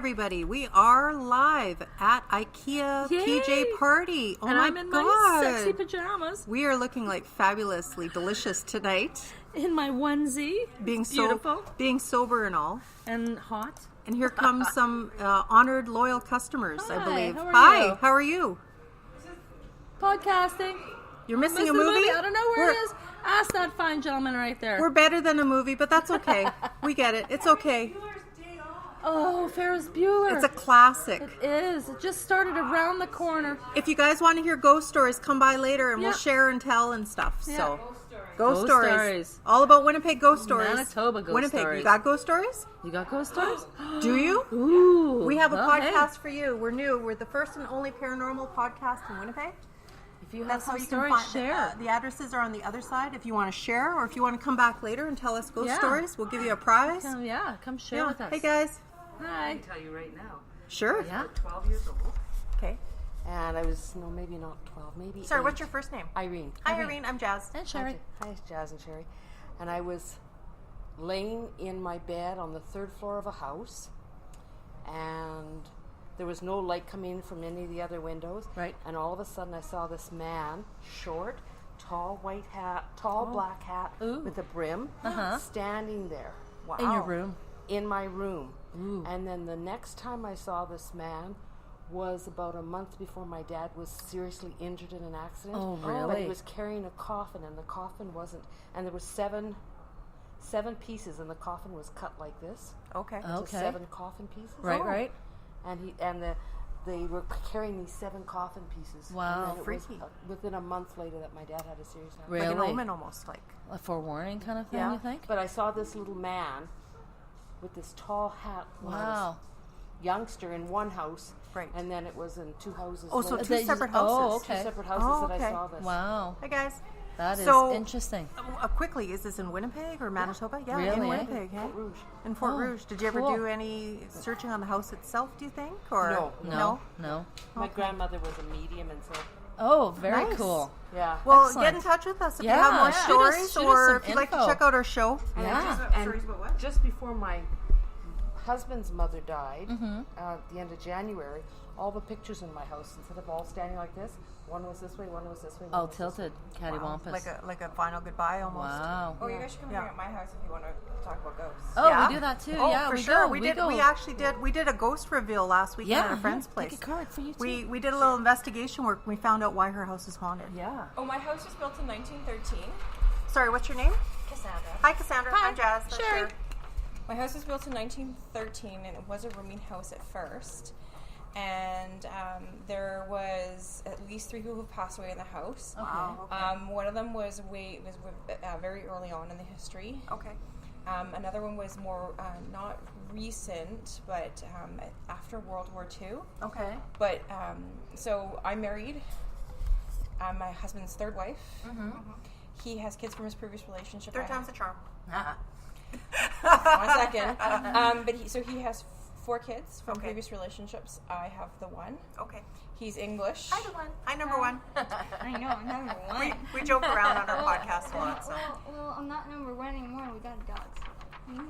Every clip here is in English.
everybody. We are live at Ikea Pj Party. Oh, and my I'm in God. my sexy pajamas. We are looking like fabulously delicious tonight. In my onesie. Being beautiful. Being sober and all. And hot. And here comes some honored, loyal customers, Hi, I believe. how are Hi, you? how are you? Podcasting. You're missing a the movie? I don't know where it is. Ask that fine gentleman right there. We're better than a movie, but that's okay. We get it. It's okay. Oh, Ferris Bueller. It's a classic. It is. It just started around the corner. If you guys want to hear ghost stories, come by later and we'll Yeah. share and tell and stuff. Yeah. So, Ghost stories. All about Winnipeg ghost stories. Manitoba ghost Winnipeg. stories. You got ghost stories? You got ghost stories? Do you? Ooh. We have a well, podcast hey. for you. We're new. We're the first and only paranormal podcast in Winnipeg. If you have That's how some you stories, can find share. the addresses are on the other side. If you want to share or if you want to come back later and tell us ghost Yeah. stories, we'll give you a prize. Come share with us. Hey guys. Hi. I can tell you right now. Sure. Yeah. I was 12 years old. Okay. And I was, maybe not 12, maybe Sorry, 8. what's your first name? Irene. Hi, Irene. I'm Jazz. And Sherry. Hi, Jas and Sher. And I was laying in my bed on the 3rd floor of a house. And there was no light coming in from any of the other windows. Right. And all of a sudden I saw this man, short, tall white hat, tall black hat Ooh. with a brim, Uh-huh. standing there. Wow. In your room. In my room. Ooh. And then the next time I saw this man was about a month before my dad was seriously injured in an accident. Oh, But really? he was carrying a coffin, and the coffin wasn't. And there were seven pieces, and the coffin was cut like this. Okay. Oh. Into Okay. 7 coffin pieces. Right, right. And they were carrying these 7 coffin pieces. Wow. And then it was, Freaky. within a month later that my dad had a serious accident. Really? Like an omen almost like. A forewarning kind of thing, Yeah. you think? But I saw this little man with this tall hat. when I was Wow. youngster in one house, Right. and then it was in 2 houses. Oh, so later. two separate houses. Oh, okay. 2 separate houses Oh, that okay. I saw this. Wow. Hey guys. That is So- interesting. Quickly, is this in Winnipeg or Manitoba? Yeah, Really, in eh? Winnipeg. Hey? Fort Rouge. In Fort Oh, Rouge. Did you ever cool. do any searching on the house itself, do you think? Or No. No. My grandmother was a medium, and so Oh, very Nice. cool. yeah. Well, Excellent. get in touch with us if Yeah, you have more shoot us- stories shoot us or some if you'd like to info. check out our show. And Yeah. just before my husband's mother died, Mm-hmm. at the end of January, all the pictures in my house, instead of all standing like this, one was this way, one was this way. one Oh, was this way. tilted. Cattywampus. Like a final goodbye almost. Wow. Oh, you guys should come Yeah. hang at my house if you want to talk about ghosts. Oh, Yeah? we do that too. Oh, yeah, for we sure. Go. We did. Go. We actually did. We did a ghost reveal last weekend Yeah, at a friend's take place. a card for you too. We did a little investigation work. We found out why her house is haunted. Yeah. Oh, my house was built in 1913. Sorry, what's your name? Cassandra. Hi, Cassandra. Hi. I'm Jazz. That's Sherry. Sher. My house was built in 1913, and it was a rooming house at first. And there was at least 3 people who passed away in the house. Wow. Okay. One of them was very early on in the history. Okay. Another one was more not recent, but after World War II. Okay. But so I married my husband's 3rd wife. Mm-hmm. He has kids from his previous relationship. Third time's a charm. 1 second. But he has 4 kids from Okay. previous relationships. I have the one. Okay. He's English. Hi, the one. Hi, number one. I know, I'm number one. We joke around on our podcast a lot, so Well, I'm not number one anymore. We got dogs.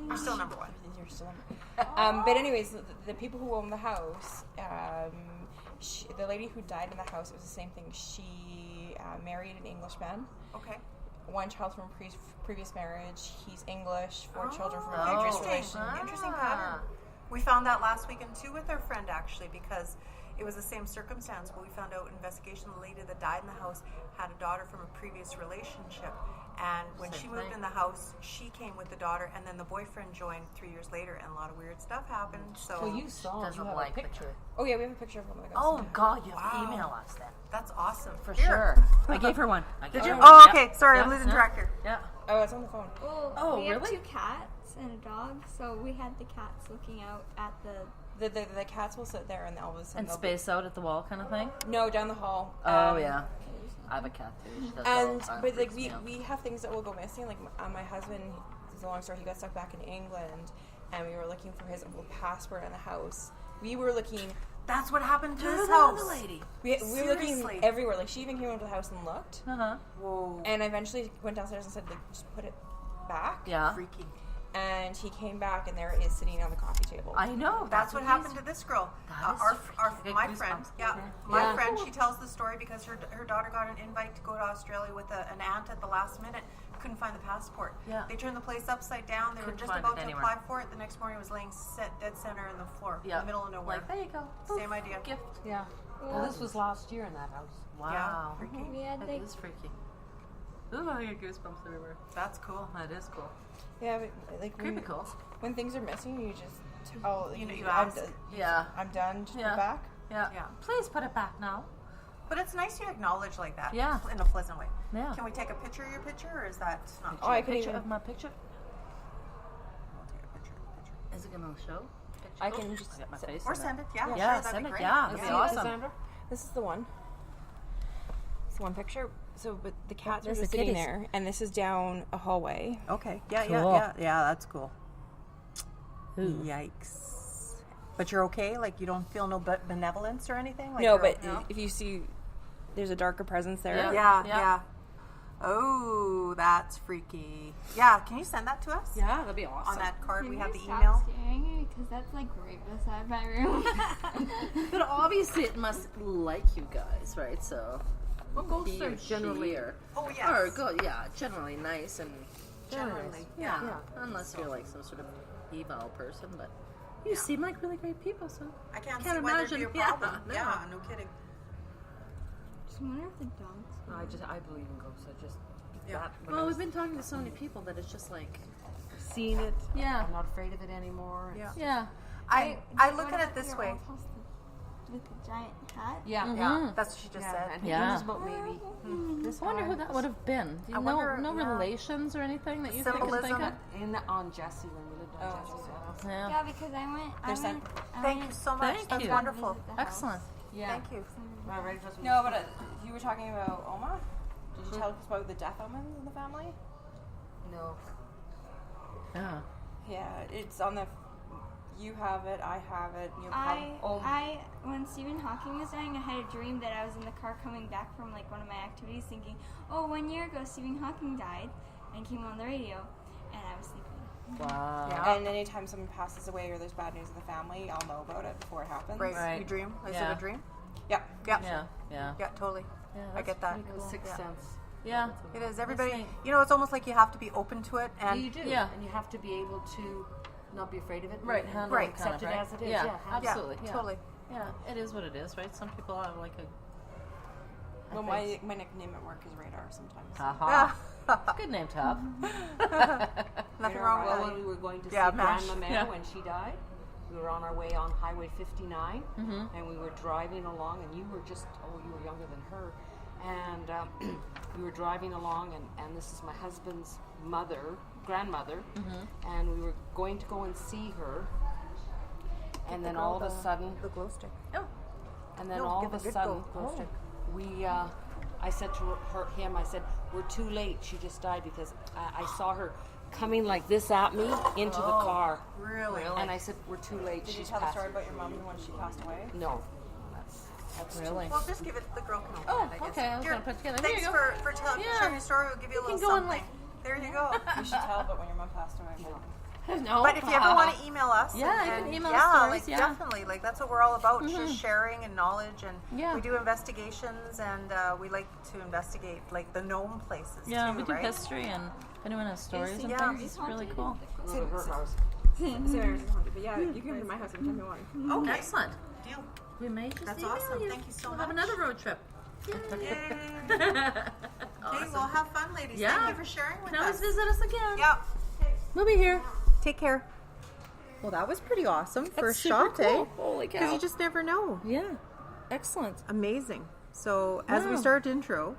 you're still number one. You're still but anyways, the people who own the house, the lady who died in the house, it was the same thing. She married an English man. Okay. 1 child from a previous marriage. He's English. 4 children from a Oh, previous interesting. relationship. Interesting pattern. We found that last weekend too with our friend actually because it was the same circumstance, but we found out in investigation the lady that died in the house had a daughter from a previous relationship, and when she moved in the house, she came with the daughter, and then the boyfriend joined 3 years later, and a lot of weird stuff happened. So So you saw him, you have a picture. Oh yeah, we have a picture of one of the Oh ghosts. God, you have to Wow. email us then. that's awesome. For Here. sure. I gave her one. Did you? Oh, Oh, yeah. okay. Sorry, I'm Yeah, losing yeah. track. Yeah. Oh, it's on the phone. Well, Oh, we have really? 2 cats and a dog, so we had the cats looking out at the. The cats will sit there and all of a sudden And they'll space out at the wall kind of thing. no, down the hall. Oh yeah. I have a cat too. She does that all And the time. but like Freaks me out. we have things that will go missing. Like my husband, it's a long story. He got stuck back in England, and we were looking for his passport in the house. We were looking. That's what happened to this the house. other lady. We were looking Seriously? everywhere. Like she even came into the house and looked. Uh huh. Whoa. And I eventually went downstairs and said, like, just put it back. Yeah. Freaky. and he came back, and there it is sitting on the coffee table. I know. That's what happened to this girl. That is My freaking friend, goosebumps. my friend, she tells the story because her daughter got an invite to go to Australia with an aunt at the last minute. Couldn't find the passport. Yeah. They turned the place upside down. They were Couldn't just find about it to anywhere. apply for it. The next morning, it was laying dead center in the floor, in the middle of nowhere. Like, there you go. Same idea. Gift. Yeah. Well, this was last year in that house. Wow. Yeah, freaky. We had That like is freaky. Ooh, I get goosebumps everywhere. That's cool. That is cool. Yeah, but like Creepy cool. when things are missing, you just You ask. Yeah. I'm done. Just Yeah. put back. Yeah. Yeah. Please put it back now. But it's nice to acknowledge like that. Yeah. In a pleasant way. Yeah. Can we take a picture of your picture, or is that not? Oh, I can Picture even. of my picture. We'll take a picture of the picture. Is it gonna show? I can just I got my se- face. Or in send it. Yeah. Yeah, sure, that'd send be it. great. Yeah, that'd be See it, awesome. Cassandra? This is the one. It's one picture. So, but the cats are There's just the sitting kitties. there, and this is down a hallway. Okay. Yeah. Cool. Yeah. That's cool. Ooh. Yikes. But you're okay? Like you don't feel no benevolence or anything? Like No, you're- but no? if you see, there's a darker presence there. Yeah. Yeah. Oh, that's freaky. Yeah. Can you send that to us? Yeah, that'd be awesome. On that card, Can we you have the stop email. scaring me? Because that's like right beside my room. But obviously, it must like you guys, right? So, Well, ghosts he are or she generally. or Oh yes. or go, yeah, generally nice and Generally. yeah. Yeah. Unless you're like some sort of evil person, but you seem like really great people. So I can't Can't see why there'd be a imagine. Yeah, problem. no. Yeah. No kidding. Just wonder if the dogs. No, I believe in ghosts. I just. Yeah. That, when well, I we've was been talking to so many people that it's just like seen it. Yeah. I'm not afraid of it anymore. Yeah. yeah. I look at it this way. With the giant hat. Yeah. Mhm. Yeah. That's what she just Yeah. said. And he Yeah. was about maybe this I wonder who high. that would have been. Do you I wonder, no yeah. relations or anything that you can think Symbolism. of? On Jesse when we lived on Jesse's house. Yeah. Yeah, because I went. Thank you so much. Thank That's you. wonderful. Excellent. Yeah. Thank you. My right husband. No, but you were talking about Oma. Did you tell us about the death omens in the family? No. Yeah. Yeah, it's on the. You have it. I have it. You have. When Stephen Hawking was dying, I had a dream that I was in the car coming back from like one of my activities, thinking, "Oh, 1 year ago Stephen Hawking died," and came on the radio, and I was sleeping. Wow. Yeah. And anytime someone passes away or there's bad news in the family, I'll know about it before it happens. Right. Right. You dream? Is Yeah. it a dream? Yeah. Yeah. Yeah. Yeah. Yeah, totally. Yeah, I that's get that. pretty cool. Sixth Yeah. sense. Yeah. It is. Everybody, neat. you know, it's almost like you have to be open to it. And you do. Yeah. And you have to be able to not be afraid of it. Right. And Handle Right. it kind accept of, it right? as it is. Yeah. Yeah. Absolutely. yeah, Yeah. totally. Yeah. It is what it is, right? Some people have like a. Well, my nickname at work is Radar sometimes. Haha. Good name to have. Nothing wrong with Well, that. when we were going to Yeah, see MASH. Grandma Yeah. when she died, we were on our way on Highway 59, and we were driving along, and you were you were younger than her, and we were driving along, and this is my husband's grandmother, and we were going to go and see her, and then all of a sudden, The glow stick. Oh. and then No, all give of a a good sudden, glow stick. we, I said to him, I said, we're too late. She just died because I saw her coming like this at me into the car. Really? And I said, we're too late. Did you She's tell the passed. story about your mom when she passed away? No. That's Really? Well, just give it. The girl can open Oh, it, I guess. okay, I was Here, gonna put it together. Thanks Here you go. for telling Yeah. sharing your story. We'll give you a can little go on, something. There you go. You should tell about when your mom passed away. No. But if you ever want to email us, Yeah, you and, can email yeah, stories, like yeah. definitely, like that's what we're all about, just sharing and knowledge, and Yeah. we do investigations, and we like to investigate like the known places Yeah, too, we do right? history, and if anyone has stories and Yeah. things, it's really cool. go to her house. But yeah, you can come to my house anytime you want. Okay, Excellent. deal. We may just That's email awesome. you. Thank you so We'll much. have another road trip. Yay. Okay, well, have fun, ladies. Yeah. Thank you for sharing with Can always us. visit us again. Yeah. We'll be here. Take care. Well, that was pretty awesome. That's super cool. Holy Because cow. you just never know. Yeah. Excellent. Amazing. So, as we Wow. start intro,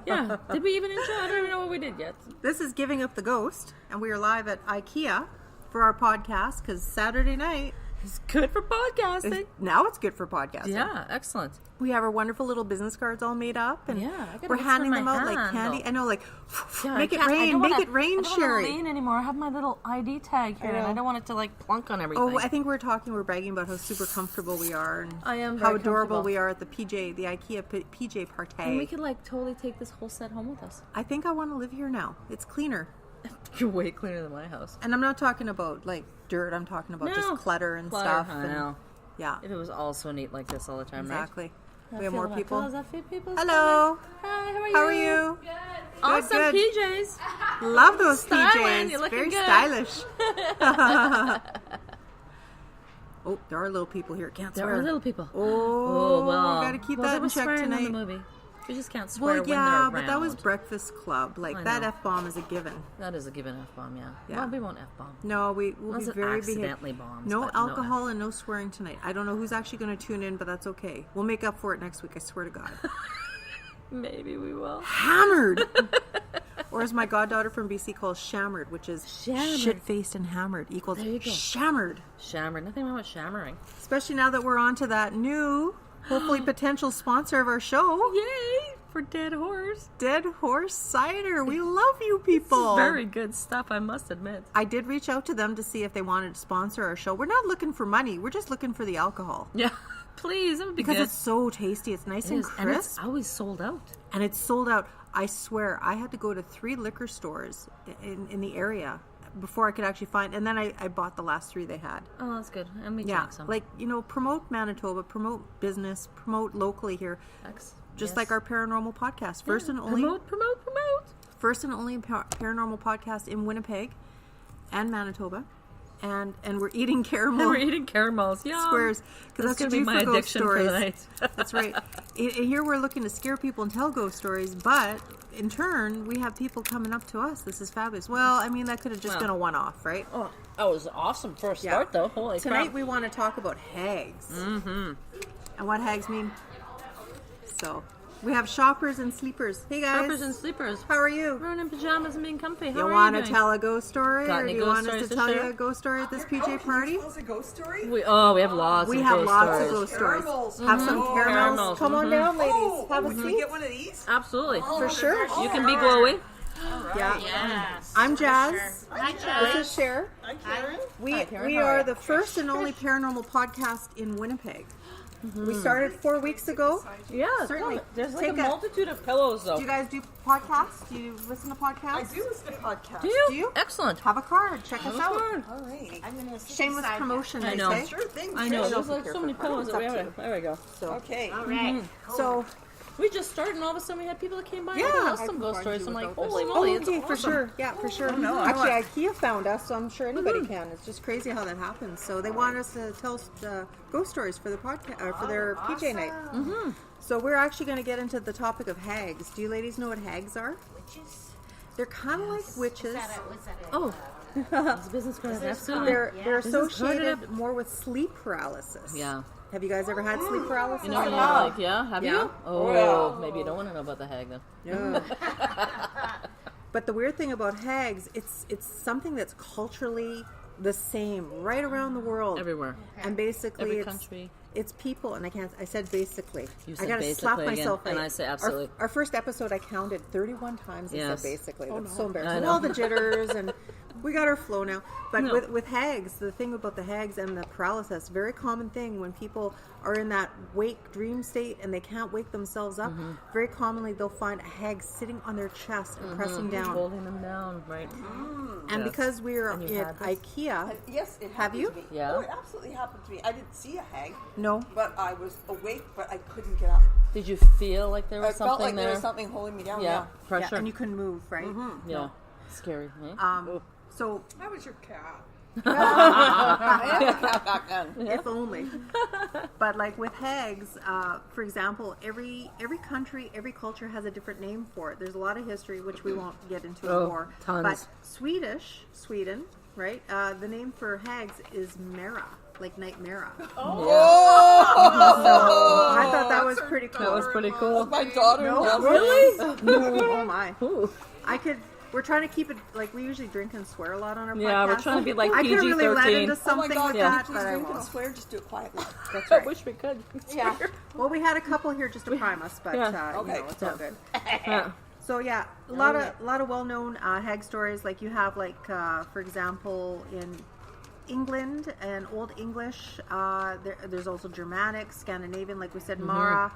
Yeah. Did we even intro? I don't even know what we did yet. this is Giving Up the Ghost, and we are live at Ikea for our podcast because Saturday night, It's good for podcasting. now it's good for podcasting. Yeah. Excellent. We have our wonderful little business cards all made up, and Yeah, I gotta we're whisper handing my them out like hand, candy. though. I know, like, Yeah, make I it can't- I rain, don't make wanna- it rain, I don't Sherry. want to lean anymore. I have my little ID tag here, and I don't want it to like plunk on everything. Oh, I think we're bragging about how super comfortable we are, and I am how very adorable comfortable. we are at the Ikea Pj Party. And we could like totally take this whole set home with us. I think I want to live here now. It's cleaner. You're way cleaner than my house. And I'm not talking about like dirt. I'm talking about just clutter and stuff. I and, know. Yeah. If it was all so neat like this all the time, Exactly. right? We have more people. Is that few people? Hello. Hi, how are you? How are you? Good. Awesome good. PJs. Love those Styling, PJs. you're looking Very good. stylish. Oh, there are little people here. Can't There swear. are little people. Oh, well. we gotta keep well, that they in were check swearing tonight. in the movie. You just can't swear Well, when they're yeah, around. but that was Breakfast Club. Like I that know. F-bomb is a given. That is a given F-bomb, yeah. Yeah. Well, we won't F-bomb. No, we'll Unless be it very accidentally behaved. bombs. No but alcohol and no swearing tonight. I don't know who's actually going to tune in, but that's okay. We'll make up for it next week. I swear to God. Maybe we will. Hammered, or as my goddaughter from BC calls, shammered, which is Shammered. shit-faced and hammered equals There you go. shammered. Shammer. Nothing wrong with shammering. Especially now that we're on to that new, hopefully potential sponsor of our show, Yay! For Dead Horse. Dead Horse Cider. We love you This people. is very good stuff, I must admit. I did reach out to them to see if they wanted to sponsor our show. We're not looking for money. We're just looking for the alcohol. Yeah. Please, it would be Because good. it's so tasty. It's nice and It is, and it's crisp. always sold out. And it's sold out. I swear, I had to go to 3 liquor stores in the area before I could actually find. And then I bought the last 3 they had. Oh, that's good. And we Yeah, drank some. like, promote Manitoba, promote business, promote locally here. X. Just Yes. like our paranormal podcast. First and only Promote. paranormal podcast in Winnipeg and Manitoba. And we're eating caramel We're eating caramels. Yeah. squares because that's going what to be you my for ghost addiction stories. for the night. That's right. Here we're looking to scare people and tell ghost stories, but in turn, we have people coming up to us. This is fabulous. Well, I mean, that could have just Well. been a one-off, right? Oh, that was awesome for a Yeah. start, though. Holy Tonight crap. we want to talk about hags. Mm-hmm. And what hags mean. So, we have shoppers and sleepers. Hey guys. Shoppers and sleepers. How are you? We're in pajamas and being comfy. How You are want you to doing? tell a ghost story? Got Or do any you ghost want us stories to to tell you share? a ghost story at this PJ party? Tell us a ghost story? We have lots We of have ghost lots stories. of ghost stories. Caramels. Have some Oh, caramels. caramels. Come on down, ladies. Oh, Have a can we seat. get one of these? Absolutely. For sure. You can be glowing. Yeah. Yes. I'm Jas. Hi, This is Sher. Hi, Karen. We Karen. are the first and only paranormal podcast in Winnipeg. We started 4 weeks ago. Yeah, Certainly. There's like Take a a- multitude of pillows, though. Do you guys do podcasts? Do you listen to podcasts? I do listen to podcasts. Do you? Do you? Excellent. Have a card. Check us out. All right. I'm gonna sit Shameless beside promotion, I they know. say. Sure thing. I know. Sure. There's like so many pillows that we have. There we go. So, Okay. you. All right. so We just started, and all of a sudden we had people that came by and Yeah. told us I some ghost stories. I'm like, without this. holy moly, it's okay, awesome. for sure. Yeah, for sure. no, I Actually, want- IKEA found us, so I'm sure anybody can. It's just crazy how that happens. So they want us to tell ghost stories for the podcast, for their PJ night. Mm-hmm. So we're actually going to get into the topic of hags. Do you ladies know what hags are? Witches. They're kind of like witches. Was that it? Oh, it's a business card. Absolutely. They're Yeah. This is coded associated up. more with sleep paralysis. Yeah. Have you guys ever had sleep paralysis? You know, at you're all? like, yeah, have Yeah. you? Oh, maybe you don't want to know about the hag then. Yeah. But the weird thing about hags, it's something that's culturally the same right around the world. Everywhere. And basically Every it's country. it's people, and I said basically. You I said gotta slap basically again, myself and right. I say absolutely. Our first episode I counted 31 times and Yes. said basically. That's so embarrassing. I know. All the jitters and we got our flow now. But No. with hags, the thing about the hags and the paralysis, very common thing when people are in that wake dream state and they can't wake themselves up, very commonly they'll find a hag sitting on their chest and pressing down. Holding them down, right? And Yes. because we're And in you've had this? IKEA, Yes, it Have happened you? to me. Yeah. Oh, it absolutely happened to me. I didn't see a hag, no. but I was awake, but I couldn't get up. Did you feel like there I was felt something like there? there was something holding me down. Yeah, Yeah. pressure. Yeah, and you couldn't move, right? Yeah. Scary, eh? So That was your cat. I had a cat back then. if only. But like with hags, for example, every country, every culture has a different name for it. There's a lot of history which we won't get into Oh, more. tons. But Sweden, right? The name for hags is Mera, like nightmare. Oh! I thought that was pretty cool. That was pretty cool. My daughter. No, really? Oh my! Ooh. I could. We're trying to keep it like we usually drink and swear a lot on our podcast. Yeah, we're trying to be like I could really let PG-13. into Oh my something God! with Can you that, please but I drink and won't. swear? Just do it quietly. That's I right. wish we could. Yeah. Well, we had a couple here just to prime us, but Yeah. you Okay. know, it's all good. Yeah. So yeah, a lot of well-known hag stories. Like you have like for example in England and Old English. There's also Germanic, Scandinavian, like we said, Mara.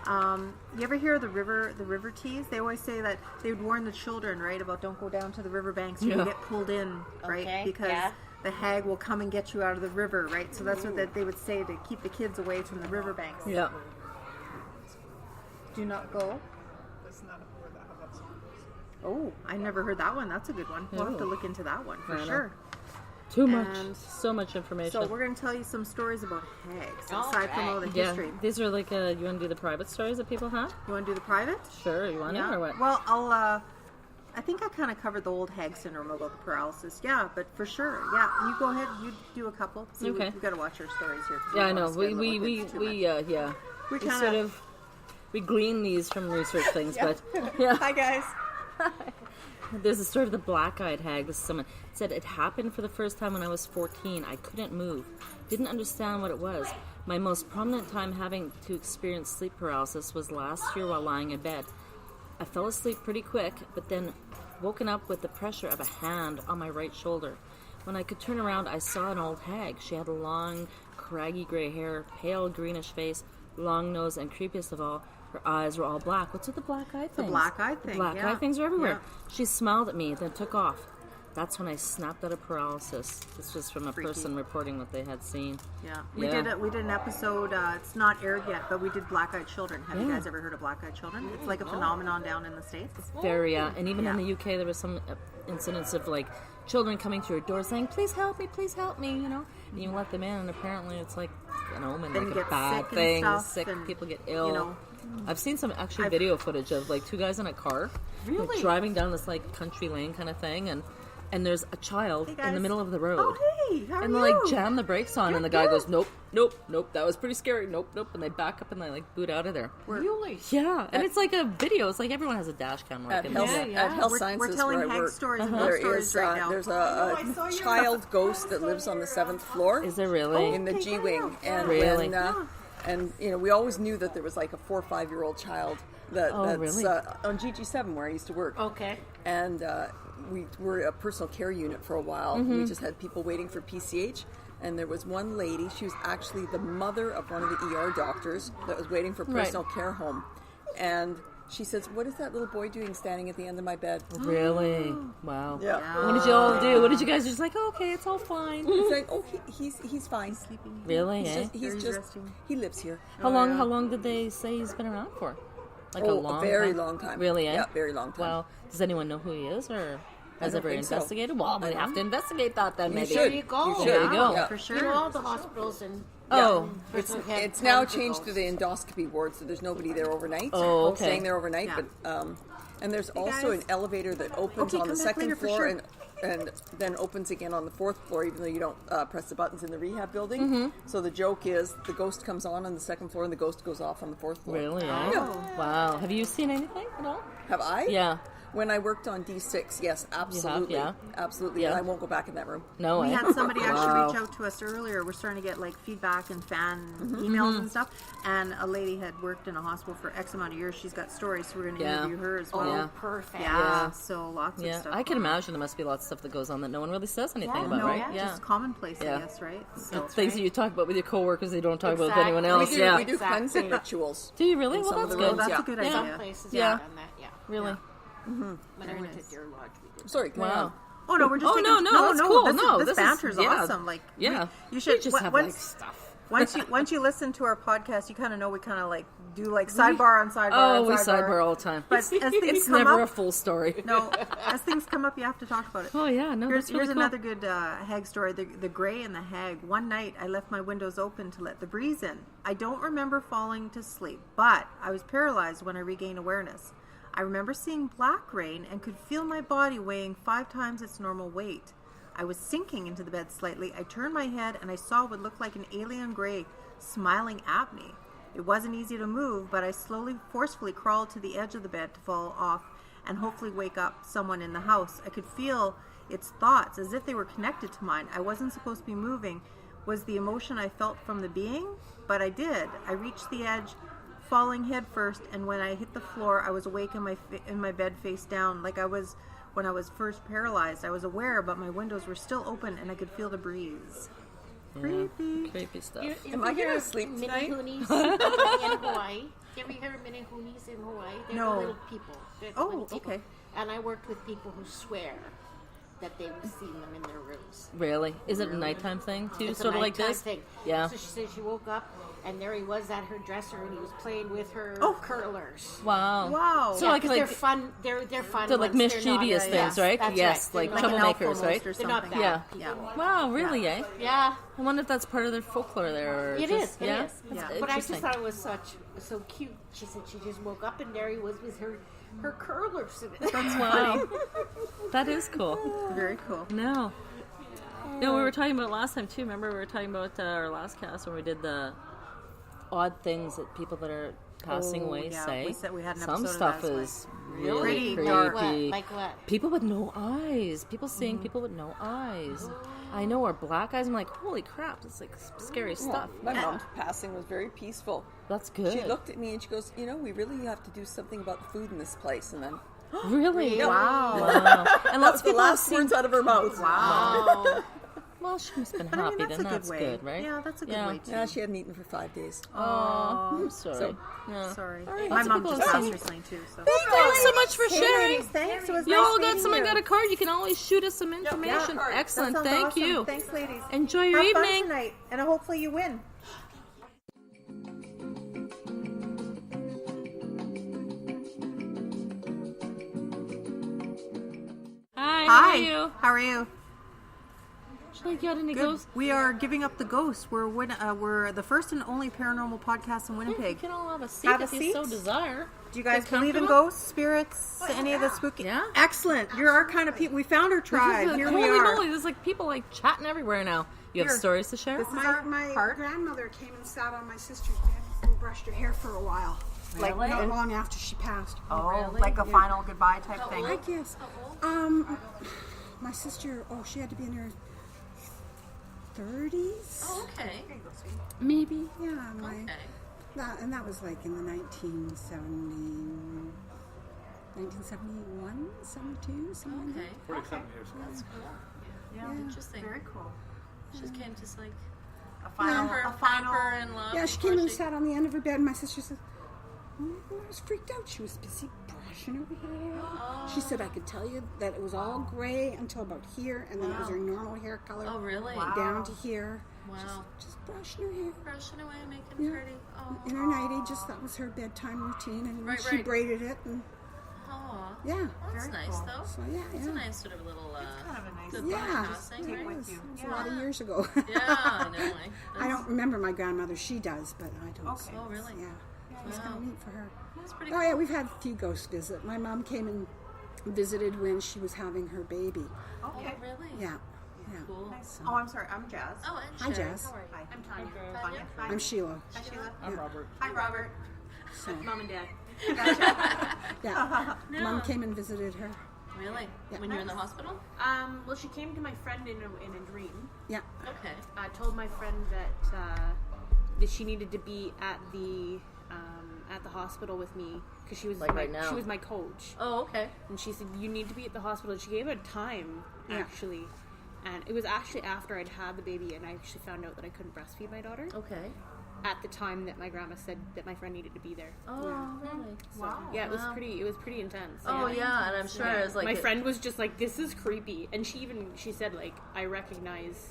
You ever hear of the river teas? They always say that they would warn the children, right, about don't go down to the riverbanks. You will get pulled in, right, Okay, because yeah. the hag will come and get you out of the river, right? So that's what they would say to keep the kids away from the riverbanks. Yeah. Do not go. Oh, I never heard that one. That's a good one. We'll have to look into that one for I know. sure. Too much. And So much information. so we're going to tell you some stories about hags, All aside from all the yeah. history. These are like, you want to do the private stories that people have? You want to do the private? Sure, you want to, or what? Well, I think I kind of covered the old hag syndrome about the paralysis. Yeah, but for sure. Yeah, you go ahead. You do a couple. See, Okay. We've got to watch our stories here. 'cause we Yeah, I don't know. wanna scare the We little kids too much. yeah. We We kinda- sort of, we glean these from research things, but yeah. Hi, guys. There's a story of the black-eyed hag. This is someone said it happened for the first time when I was 14. I couldn't move. Didn't understand what it was. My most prominent time having to experience sleep paralysis was last year while lying in bed. I fell asleep pretty quick, but then woken up with the pressure of a hand on my right shoulder. When I could turn around, I saw an old hag. She had long, craggy gray hair, pale greenish face, long nose, and creepiest of all, her eyes were all black. What's with the black-eyed things? black-eyed thing, The black-eyed yeah. things are everywhere. Yeah. She smiled at me, then took off. That's when I snapped out of paralysis. This was from a Freaky. person reporting what they had seen. Yeah, we Yeah. did. We did an episode. It's not aired yet, but we did black-eyed children. Have you Yeah. guys ever heard of black-eyed children? It's like a phenomenon down in the States. Very, and even in Yeah. the UK, there was some incidents of like children coming to your door saying, "Please help me, you know. And you let them in, and apparently it's like an omen, Then you like a get bad sick and thing. stuff, Sick and, people get ill. you know. I've seen some actually video footage of like two guys in a car, like, driving down this like country lane kind of thing, and there's a child in the guys. middle of the road. Oh, hey, how are and you? they like jam the brakes on, and the guy good. goes, "Nope, that was pretty scary. Nope," and they back up and they like boot out of there. Really? Yeah, and it's like a video. It's like everyone has a dash cam. Like At in Health, this. at Health We're Sciences telling where I hag work, stories and there ghost stories is right now. there's I a saw your- child ghost that lives on the 7th floor Is there really? in the Okay, G yeah, wing, yeah. and Really? and you know we always knew that there was like a 4 or 5-year-old child that's really? on GG7 where I used to work. Okay. And we were a personal care unit for a while. Mm-hmm. We just had people waiting for PCH. And there was one lady, she was actually the mother of one of the ER doctors that was waiting for personal care home. And she says, "What is that little boy doing standing at the end of my bed?" Really? Wow. Yeah. What did you all do? What did you guys do? Just like, oh, okay, it's all fine. He's like, "Oh, he's fine. Really? He's Eh? just, Very interesting. he lives here." How long did they say he's been around for? Like a long very time? long time. Really? Eh? Yeah, very long time. Well, does anyone know who he is, or has don't ever think so. investigated? Well, we have to investigate that then. You Maybe. should. There you go. You should. There you go. Yeah. For sure. You know, all the hospitals and Oh, It's now changed to the endoscopy ward, so there's nobody there overnight. Oh, okay. Staying there overnight, Yeah. but and there's also guys. an elevator that opens Okay, on the come back later second for floor sure. and then opens again on the 4th floor, even though you don't press the buttons in the rehab building. Mm-hmm. So the joke is the ghost comes on the 2nd floor and the ghost goes off on the 4th floor. really? Eh? Wow. Have you seen anything at all? Have I? Yeah. When I worked on D6, yes, absolutely. yeah? Absolutely. Yeah. And I won't go back in that room. No. We eh? had somebody actually Wow. reach out to us earlier. We're starting to get like feedback and fan Mm-hmm. emails and stuff. And a lady had worked in a hospital for X amount of years. She's got stories, so we're going to Yeah. interview her as well. Yeah. perfect. Yeah, so lots of Yeah, stuff. I can going on. imagine there must be lots of stuff that goes on that no one really says anything about, No, right? just commonplace, Yeah. I guess, right? So, Things that you talk about with your coworkers, they don't talk about with Exactly. anyone We else. We do, Yeah. we do cleansing rituals. Do you really? in Well, some of that's the good. rooms, that's yeah. a good Yeah. Some idea. places Yeah. have done that, yeah. Really? When I Very went nice. to Deer Lodge, we did. Sorry, carry Wow. on. Oh no, we're just Oh, taking, no, that's cool. This, No, this this is- banter's yeah. awesome. Like, Yeah. you should We just have once, like stuff. once you listen to our podcast, you kind of know we kind of like do like sidebar on sidebar. Oh, on we sidebar all the time. But as things It's come never up, a full story. no, as things come up, you have to talk about it. Oh yeah, no, Here's that's really cool. another good hag story. The Grey and the Hag. One night, I left my windows open to let the breeze in. I don't remember falling to sleep, but I was paralyzed when I regained awareness. I remember seeing black rain and could feel my body weighing 5 times its normal weight. I was sinking into the bed slightly. I turned my head and I saw what looked like an alien Grey smiling at me. It wasn't easy to move, but I slowly, forcefully crawled to the edge of the bed to fall off and hopefully wake up someone in the house. I could feel its thoughts as if they were connected to mine. I wasn't supposed to be moving. Was the emotion I felt from the being? But I did. I reached the edge, falling head first, and when I hit the floor, I was awake in my bed face down, like I was when I was first paralyzed. I was aware, but my windows were still open and I could feel the breeze. Creepy. Creepy stuff. Am I going to sleep Mini tonight? Hoonies in Hawaii. Have you heard of Mini Hoonies in Hawaii? They're No. the little people. They're the Oh, little people. okay. And I worked with people who swear that they've seen them in their rooms. Really? Is it a nighttime thing too? It's a Sort of like nighttime this? thing. Yeah. So she said she woke up and there he was at her dresser and he was playing with her curlers. Wow. Wow. So Yeah, like 'cause they're fun. They're fun. They're like ones. They're not- mischievous things, right? That's Yes, right. like They're not- troublemakers, right? Or They're not something. bad. Yeah. people. Wow, really, eh? Yeah. I wonder if that's part of their folklore there. Or It just, is. It yeah? is. That's But I just interesting. thought it was so cute. She said she just woke up and there he was with her curlers. Wow. That is cool. Very cool. No. No, we were talking about it last time too. Remember, we were talking about our last cast when we did the odd things that people that are passing Oh, away yeah, say. we said we had an Some episode of stuff that as is well. really Pretty Like creepy. what? Like what? People with no eyes. People seeing people with no eyes. I know, or black eyes. I'm like, holy crap! It's like scary stuff. My mom's passing was very peaceful. That's good. She looked at me and she goes, you know, we really have to do something about the food in this place. And then Really? Wow. Wow. And that lots was of the people have last seen. words out of her mouth. Wow. Well, she must have been But I happy. mean, that's Then a good that's way. good, right? Yeah, that's a good Yeah. way too. Yeah, she hadn't eaten for 5 days. Oh, I'm sorry. So- Yeah. Sorry. right, My lots of mom people just have passed seen- recently too. So. Thanks so much for sharing. Thanks. It was You nice all got meeting someone you. got a card. You can always shoot us some information. That Excellent. sounds Thank awesome. you. Thanks, ladies. Enjoy your Have fun evening. tonight, and hopefully you win. Hi. How Hi. are you? How are you? Should I get any Good. ghosts? We are giving up the ghosts. We're the first and only paranormal podcast in Yeah, you Winnipeg. can all have a seat Have a if you so seat? desire. Do you guys Get believe in comfortable? ghosts, spirits, any of the spooky? Yeah. Excellent. You're our kind of people. We found our tribe. Here we Holy are. moly! There's like people like chatting everywhere now. You have Here. stories to share? This is My our part. grandmother came and sat on my sister's bed and brushed her hair for a while. Like, Like not long after she passed. like a final goodbye type thing. I guess. My sister, she had to be in her 30s. Oh, okay. Maybe. Yeah. That was like in the 1971, 72, something like that. 47 years ago. That's cool. Yeah, interesting. Very cool. She just came just like A final. in love. Yeah, she came and sat on the end of her bed, and my sister said, I was freaked out. She was busy brushing her hair. She said, I could tell you that it was all gray until about here, and then it was her normal hair color. Oh, really? Down to here. Wow. Just brushing her hair. Brushing away, making Yeah. pretty. Oh. In her nightie, just that was her bedtime routine, and Right, she right. braided it, and Aw. yeah. That's nice, though. So yeah, It's yeah. a nice sort of little kind of a nice goodbye Yeah. passing, Take right? with you. It was a lot of years ago. Yeah, I know. I don't remember my grandmother. She does, but I don't. Okay. Oh, really? Yeah. It was kind Wow. of neat for her. That's pretty Oh cool. yeah, we've had a few ghost visits. My mom came and visited when she was having her baby. Okay. Oh, really? Yeah, yeah. Cool. Oh, I'm sorry. I'm Jazz. Oh, and Hi, Sherry. Jess. Hi. I'm Tanya. Tanya. Hi. I'm Sheila. Hi, Sheila. I'm Robert. Hi, Robert. So, Mom and Dad. yeah, Mom came and visited her. Really? Yeah. When you're in the hospital? Well, she came to my friend in a dream. Yeah, Okay. I told my friend that she needed to be at the hospital with me because she was Like right now? she was my coach, Oh, okay. and she said you need to be at the hospital. And she gave a time actually, and it was actually after I'd had the baby, and I actually found out that I couldn't breastfeed my daughter Okay. at the time that my grandma said that my friend needed to be there. Oh, really? Wow. Yeah, it was pretty intense. Oh, yeah, and I'm sure it was like... my it- friend was just like, "This is creepy," and she said like, I recognized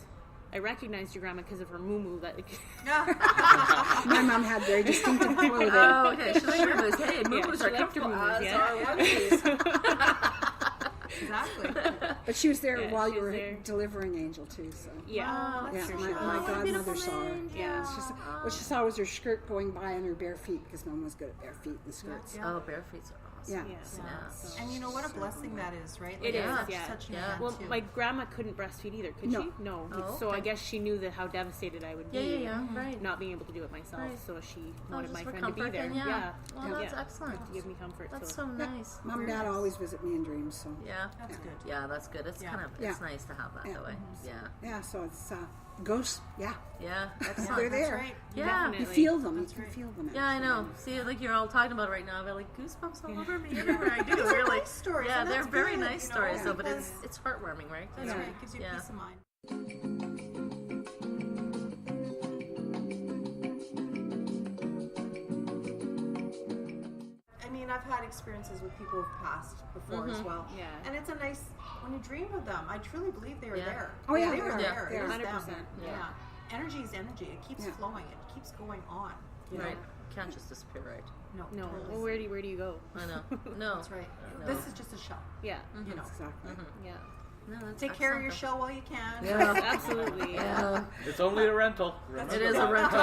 your grandma because of her moo like my mom had very distinctive clothing. Oh, okay. She's like, "Moo-moos. Hey, moo-moos she are liked her comfortable moo-moos, as yeah. are onesies." Exactly. But she was there Yeah, while she you was were there. delivering Angel too. So yeah. yeah, my godmother saw her. Yeah. What she saw was her skirt going by and her bare feet because Mom was good at bare feet and skirts. Oh, bare feet are awesome. Yeah. Yeah. And you know what a blessing that is, right? It is, such, yeah. Such an Yeah. event, Well, too. my grandma couldn't breastfeed either, could No. she? No. Oh, So I okay. guess she knew that how devastated I would be. Yeah, right. Not being able to do it myself, Right. so she Oh, wanted just my for friend to be comfort there. then, yeah. Well, Yeah. that's Yeah. excellent. To give me comfort. That's so. so nice. Mom and Very Dad nice. always visit me in dreams, so Yeah. That's good. Yeah, that's good. It's kind of, it's Yeah. nice to have that Yeah. that way. Yeah. yeah. So it's Ghosts, yeah. Yeah, They're excellent. there. Right. Yeah. You feel them. You can feel them. Yeah, I know. See, like you're all talking about it right now. I've got like goosebumps all over me everywhere I do. You're like, stories, yeah, and they're that's very good, nice you know, stories, though. But because- it's heartwarming, right? That's right. It gives you peace of mind. I mean, I've had experiences with people who've passed before as well. Yeah. And it's a nice, when you dream of them, I truly believe they were Yeah. there. Oh, yeah, They were yeah, there. yeah. It was 100%. them. Yeah. Energy is energy. It keeps Yeah. flowing. It keeps going on. You know? Right. Can't just disappear, right? No. No. Totally. Well, where do you go? I know. No. That's right. No. This is just a show. Yeah. You know. Exactly. Yeah. No, that's Take care of your excellent, show while you can. though. Yeah. Absolutely. Yeah. It's only a rental. It is a rental.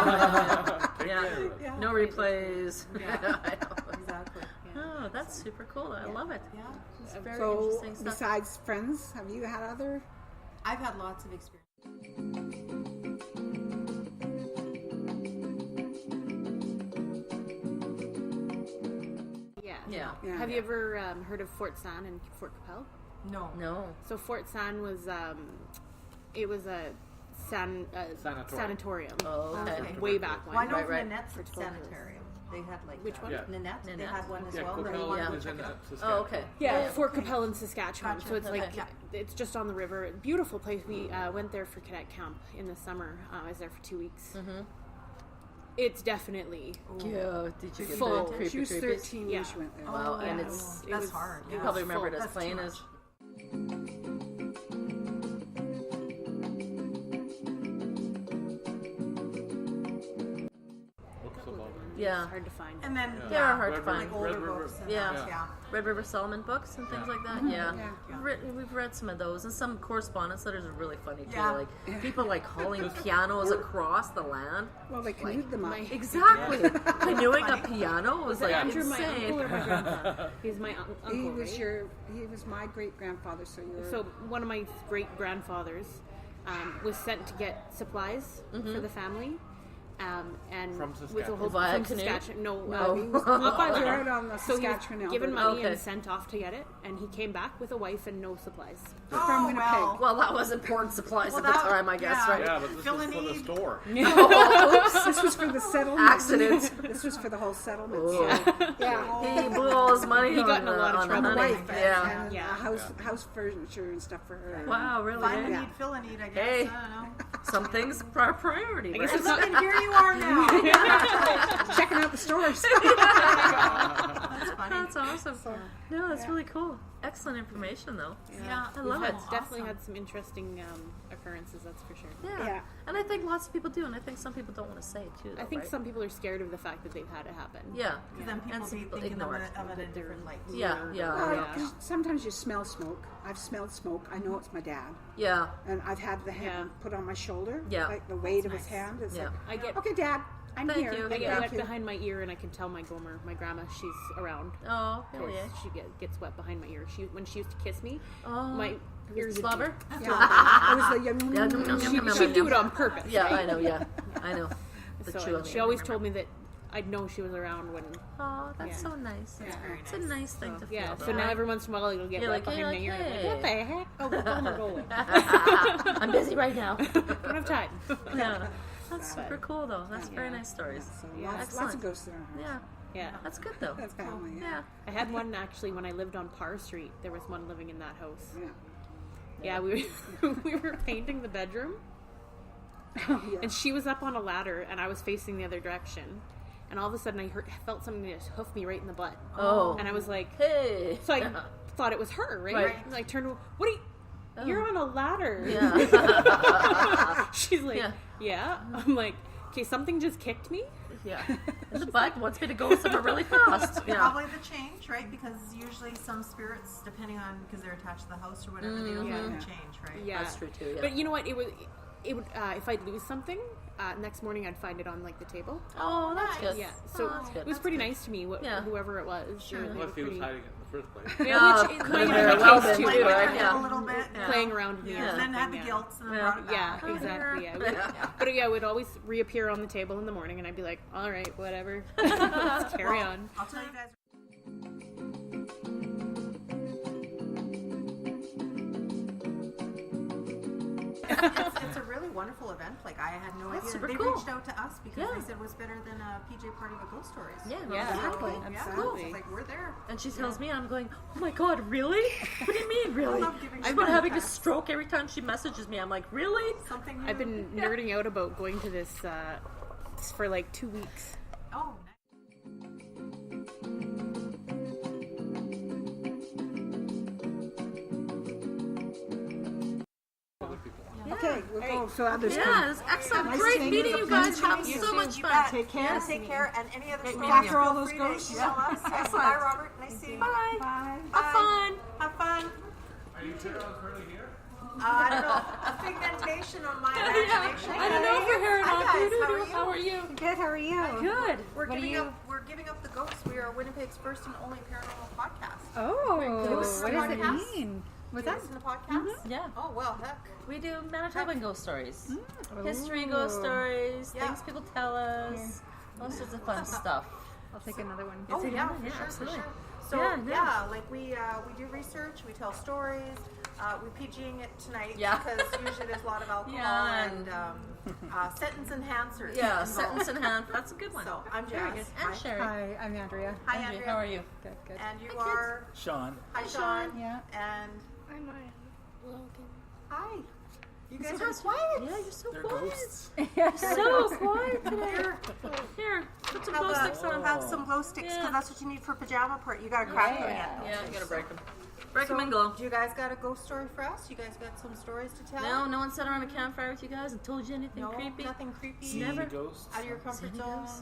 Yeah. Yeah. No replays. Yeah. I know. Exactly. Oh, that's super cool. I love it. Yeah. It's very So, interesting stuff. besides friends, have you had other? I've had lots of experience. Yeah. Yeah. Yeah. Have you ever heard of Fort San and Fort Capel? No. No. So Fort San was it was a sanatorium. Oh, okay. Way back when. Well, I know Right, from right. Nanette's For tuberculosis. sanitarium. They had like Which one? Yeah. Nanette. They Nanette. had one as Yeah, well. Coquel That you is check in it out. Saskatchewan. Oh, okay. Yeah, Fort Capel in Saskatchewan. Gotcha. So it's like Okay. it's just on the river. Beautiful place. We went there for cadet camp in the summer. I was there for 2 weeks. Mm-hmm. It's definitely Yeah. Did you get Full. the creepy She was creepies? 13 Yeah. when she went there. Wow, and Yeah. it's It That's was- hard. you Yeah. probably remember it as That's too plain much. as Books about yeah. it's hard to find. And then They are hard to Red find. like older Red River. books. And Yeah. that, yeah. Red River Solomon books and things Yeah. like that. Yeah. Yeah. We've read some of those, and some correspondence letters are really funny too. Yeah. Like people like hauling pianos across the land. Well, they canoed them up. Exactly. Canoeing a piano was like Andrew, my uncle insane. or my grandfather? He's my uncle, He was right? he was my great grandfather. So you're. So one of my great grandfathers was sent to get supplies for the family, and From with a Saskatchewan. whole Via from canoe? Saskatchewan. No, No. he was out on the so he was Saskatchewan, given Alberta. money Okay. and sent off to get it, and he came back with a wife and no supplies. From Winnipeg. well. Well, that was important supplies at the that- time, I guess, yeah. right? Yeah, but this Fill is a for the need. store. This was for the settlement. Accident. This was for the whole settlement. Oh. Yeah. He blew all his money. He got in a on lot of the trouble. The honey. wife Yeah. and Yeah. house furniture and stuff for her. Wow, really? Find a eh? need, fill a need, I guess. Hey. I don't know. Some things are priority. I guess right? it's not. And here you are now. Checking out the stores. That's funny. That's awesome. No, that's really cool. Excellent information, though. Yeah. I We've love it. definitely had some interesting occurrences. That's for sure. Yeah. Yeah. And I think lots of people do, and I think some people don't want to say it too. Though, I think right? some people are scared of the fact that they've had it happen. Yeah. Because then people And some be people thinking ignore of it. it in a different light. Yeah, yeah, Yeah. 'Cause sometimes you smell smoke. I've smelled smoke. I know it's my dad. yeah. And I've had the hand put on my shoulder. Yeah. Like the weight of his hand. It's Yeah. like, I get okay, Dad, I'm Thank here. you. I get Yeah. wet behind my ear, and I can tell my Gomer, my grandma, she's around. Oh, hell 'Cause yeah. She gets wet behind my ear. When she used to kiss me, Oh, my ears would slobber? Yeah. It was the Yeah, yum, yum, yum, yum, yum, She'd do yum. it on purpose. Yeah, right? I know, yeah. I know. The chew So on the she ear. always told me that I'd know she was around when. Oh, that's Yeah. so nice. That's very It's a nice thing to feel. Yeah. though, So now right? every once in a while it'll get You're wet like, behind my you're ear. like, I'm like, hey. what the heck? Oh, Gomer, go away. I'm busy right now. Don't have time. Yeah. That's super cool, though. That's very Yeah. nice stories. So Yeah. lots of Excellent. ghosts in our house. Yeah. Yeah. That's good, though. That's family. Yeah. I had one actually when I lived on Parr Street. There was one living in that house. Yeah. Yeah, we we were painting the bedroom, and she was up on a ladder, and I was facing the other direction. And all of a sudden, I felt something just hoof me right in the butt. Oh. And I was like, Hey. so I thought it was her, right? Right. And I turned, what are you? You're on a ladder. Yeah. She's like, Yeah. yeah. I'm like, okay, something just kicked me. Yeah. And the butt wants me to go somewhere really fast. Yeah. Probably the change, right? Because usually some spirits, depending on, because they're attached to the house or whatever, they don't Yeah. really change, right? Yeah, That's true, too, yeah. But you know what? It would if I'd lose something, next morning I'd find it on like the table. Oh, that's good. Yeah, so that's good. it was pretty nice to me. Yeah. Whoever it was, Sure. they were Unless he was pretty- hiding it in the first place. Yeah, which could might have have very been well the case been too, too, right? right? Yeah. A little bit. Playing around with me. Yeah. or And then had something, the yeah. guilt and then Yeah. brought it Yeah, back. exactly. Yeah. Yeah. But yeah, it would always reappear on the table in the morning, and I'd be like, "All right, whatever, let's carry on." I'll tell you guys. It's a really wonderful event had no That's idea. super They cool. reached out to us because Yeah. they said it was better than a PJ Party with ghost stories. Yeah, Exactly. Yeah, Absolutely. it's like we're there. And she tells me, I'm going, oh my god, really? What do you mean, really? love giving I've been her having a facts. stroke every time she messages me. I'm like, really? Something new. I've been nerding out about going to this for like 2 weeks. Oh, Okay, we'll go for others. Yeah, it's excellent. Nice Great seeing meeting you. you guys. Nice Have meeting you. so much you fun. bet. Take care. Yeah, take care. And any other stories, After all feel those free ghosts. to email us. Bye, Robert. Nice seeing you. Bye. Bye. Have fun. Have fun. Are you sure I was really here? I don't know. A pigmentation on my imagination. I don't know if we're here or Hi, not. guys. How are you? Good, how are you? Good. We're giving up the ghosts. We are Winnipeg's first and only paranormal podcast. Oh, Good. what does it Podcast? mean? What's Do you that? listen to podcasts? Yeah. Oh, well, heck. We do Manitoban ghost stories. Oh. History ghost stories. Yeah. Things people tell us. All sorts of fun stuff. I'll take another one. Oh, Take yeah, another- for yeah, sure, absolutely. for sure. So, Yeah, yeah, no. like we do research, we tell stories. We're PGing it tonight Yeah. because usually there's a lot of alcohol Yeah, and sentence enhancers. Yeah, involved. sentence in hand. That's a good one. So, I'm Jas. And Sherry. Hi, I'm Andrea. Hi, Andrea, Andrea. how are you? Good, good. And you are... Sean. Hi, Sean. Yeah. And... I'm Logan. Hi. You guys are quiet. Yeah, you're so They're quiet. ghosts. So quiet today. Here, put some glow sticks on. Have some glow sticks because Yeah. that's what you need for pajama party. You gotta crack them yet. Yeah, you gotta break them. Break them and glow. Do you guys got a ghost story for us? You guys got some stories to tell? No, no one sat around a campfire with you guys and told you anything No, creepy. nothing creepy. Seeing Never. the ghosts. Out of your comfort Any zone. ghosts?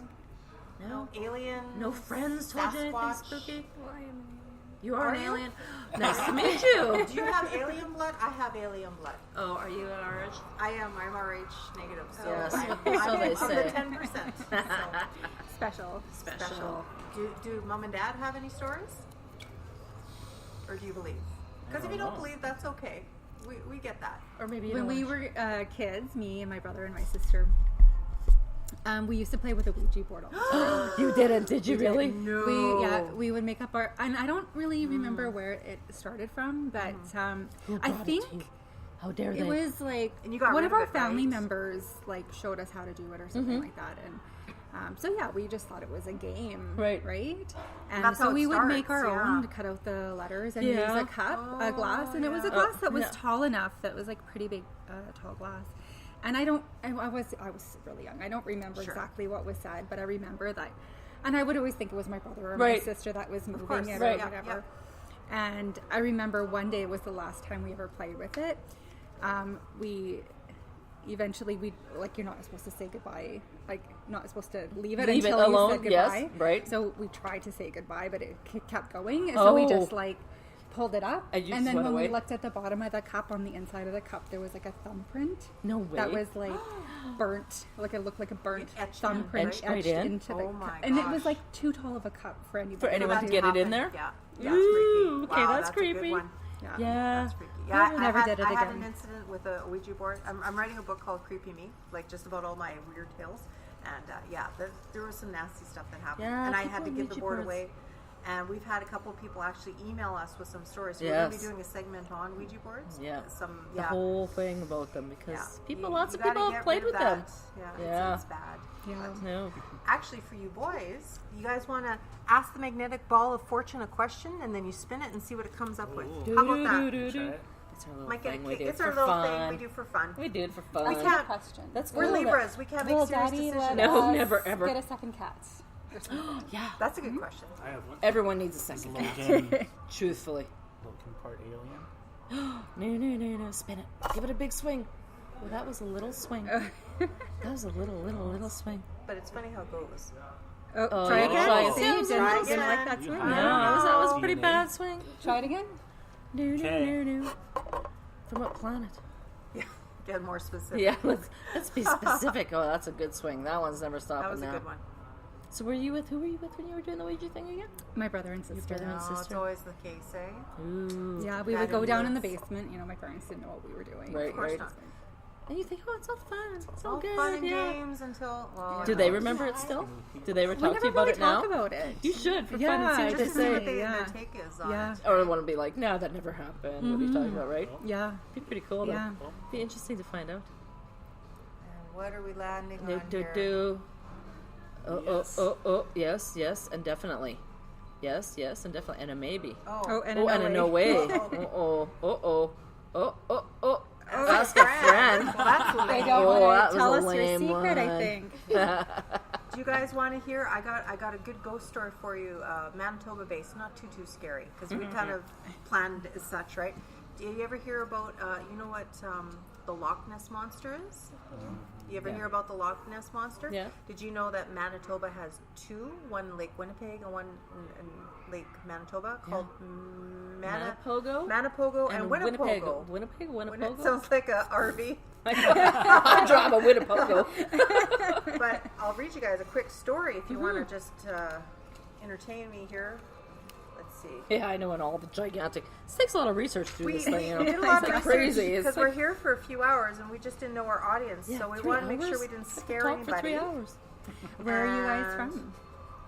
No alien. No friends told you anything Sasquatch. spooky. Well, I am. You are an you? alien. Nice to meet you. Do you have alien blood? I have alien blood. Oh, are you at our age? I am. I'm RH negative. So Yes, I'm so they of say. the 10%. Special. Special. Do mom and dad have any stories? Or do you believe? Because if you don't believe, that's okay. We get that. Or maybe you When don't we want were kids, me and my brother and my sister, we used to play with a Ouija board all the time. You didn't, did you really? We would make up our, and I don't really remember where it started from, but I think How dare they? it was like And you got one rid of of our it, family right? members like showed us how to do it or something like that, and so yeah, we just thought it was a game, Right. And That's so how it we would make starts, our yeah. own to cut out the letters and Yeah. use a cup, a glass, and it was a glass that was yeah. tall enough that was like pretty big, tall glass. And I was really young. I don't remember exactly what was said, but I remember that. And I would always think it was my brother or my Right. sister that was moving course. it Right. or whatever. And I remember one day was the last time we ever played with it. We like, you're not supposed to say goodbye, like not supposed to leave it Leave it until alone, you said yes, goodbye. right. So we tried to say goodbye, but it kept going. So we just like pulled it up, And you and just then went when away? we looked at the bottom of the cup, on the inside of the cup, there was like a thumbprint. No way. That was like burnt, like it looked like a burnt Etched in, thumbprint right? Etched right in? into the Oh my cup. And it was gosh. like too tall of a cup for anybody. For anyone That to did get it in happen. there? Yeah. Ooh, That's freaky. okay, Wow, that's a good creepy. one. Yeah. That's freaky. Yeah, We never did it I had again. an incident with a Ouija board. I'm writing a book called Creepy Me, like just about all my weird tales. And there was some nasty stuff that happened. Yeah, and I had to people give the Ouija board boards. away. And we've had a couple of people actually email us with some stories. So we're Yes. going to be doing a segment on Ouija boards. Yeah. The whole thing about them because You- lots you of people gotta have get played rid with of them. that. Yeah, Yeah. It's bad. Yeah. No. Actually, for you boys, you guys want to ask the magnetic ball of fortune a question, and then you spin it and see what it comes up with. How about that? Do-do-do-do. Try it. It's our little Might get a thing we kick. do It's our for little fun. thing we do for fun. We do it for fun. We can't. Question. That's We're cool. Libras. We can't make Will serious Daddy decisions. let No, us never, ever. get a second cat? Yeah. That's a good question. I have one. Everyone needs a second. Logan, Truthfully. Logan part alien. No. Spin it. Give it a big swing. Well, that was a little swing. That was a little swing. But it's funny how it goes. Oh, try again. try it. See, Yeah, you try didn't again. like that You swing. have- No, that was a pretty DNA. bad swing. Try it again. No. From what planet? Get more specific. Yeah, let's be specific. Oh, that's a good swing. That one's never stopping That was a now. good one. So who were you with when you were doing the Ouija thing again? My brother and sister. brother and No, it's sister. always the case, eh? Ooh. Yeah, we Bad would go down in the influence. basement. You know, my parents didn't know what we were doing. Right, Of course right. not. And you think, oh, it's all fun. It's all All good. fun and yeah. games until. Well, Do they remember it still? Do they ever We talk to never you about really it now? talk about it. You should for fun Yeah, and see what Just they to see what say. yeah. their take is on Yeah. it. Or I want to be like, no, that never happened. What are you talking about, right? Yeah. Be pretty cool. Though. Yeah. Be interesting to find out. And What are we landing on here? Yes, and definitely. Yes, and definitely. And a maybe. And a no way. Ask a friend. Well, that's lame. They don't want to tell us your lame secret, I one. think. Do you guys want to hear? I got a good ghost story for you, Manitoba based, not too scary, because we kind of planned as such, right? Do you ever hear about, you know what the Loch Ness Monster is? You ever hear about the Loch Ness Monster? Yeah. Did you know that Manitoba has two, one Lake Winnipeg and one in Lake Manitoba, called Manipogo? Manipogo and Winnipogo. Winnipogo? Sounds like a RV. I drive a Winnipogo. But I'll read you guys a quick story if you want to just entertain me here. Let's see. Yeah, I know, and all the gigantic. It takes a lot of research to do this thing. You know, We did a lot of it's research crazy. because we're here for a few hours and we just didn't know our audience, Yeah, so we 3 wanted to make sure hours? we didn't I could scare talk anybody. for 3 hours. Where are you guys from?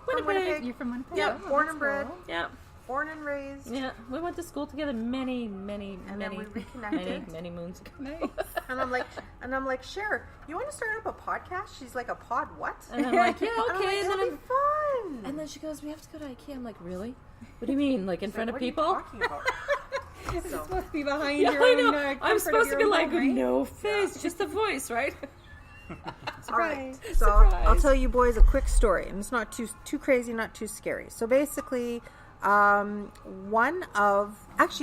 Winnipeg. You're from Winnipeg? Yeah, Oh, born that's and bred, cool. Yeah, born and raised. yeah. We went to school together many then we reconnected. many moons ago. Nice. And I'm like, Cher, you want to start up a podcast? She's like, a pod what? And I'm like, yeah, And I'm okay. like, And then it'll be fun. and then she goes, we have to go to Ikea. I'm like, really? What do you mean? Like in front of What are you people? talking about? It's supposed to be behind Yeah, your I own, know. I'm comfort supposed of to be your like, home, right? no face, just a voice, right? All right. Surprise. So I'll tell you boys a quick story, and it's not too crazy, not too scary. So basically, actually,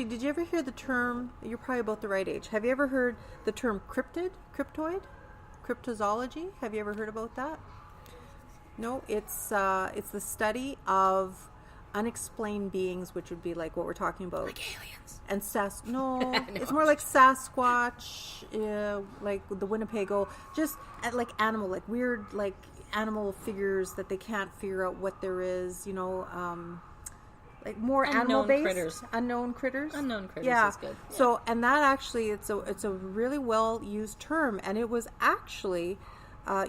did you ever hear the term? You're probably about the right age. Have you ever heard the term cryptoid, cryptozoology? Have you ever heard about that? No, it's the study of unexplained beings, which would be like what we're talking about, Like aliens. and it's more like Sasquatch, like the Winnipogo, just like animal, like weird, like animal figures that they can't figure out what there is, you know, like more animal based, unknown critters. Yeah. Is good. Yeah. So, and that actually, it's a really well used term, and it was actually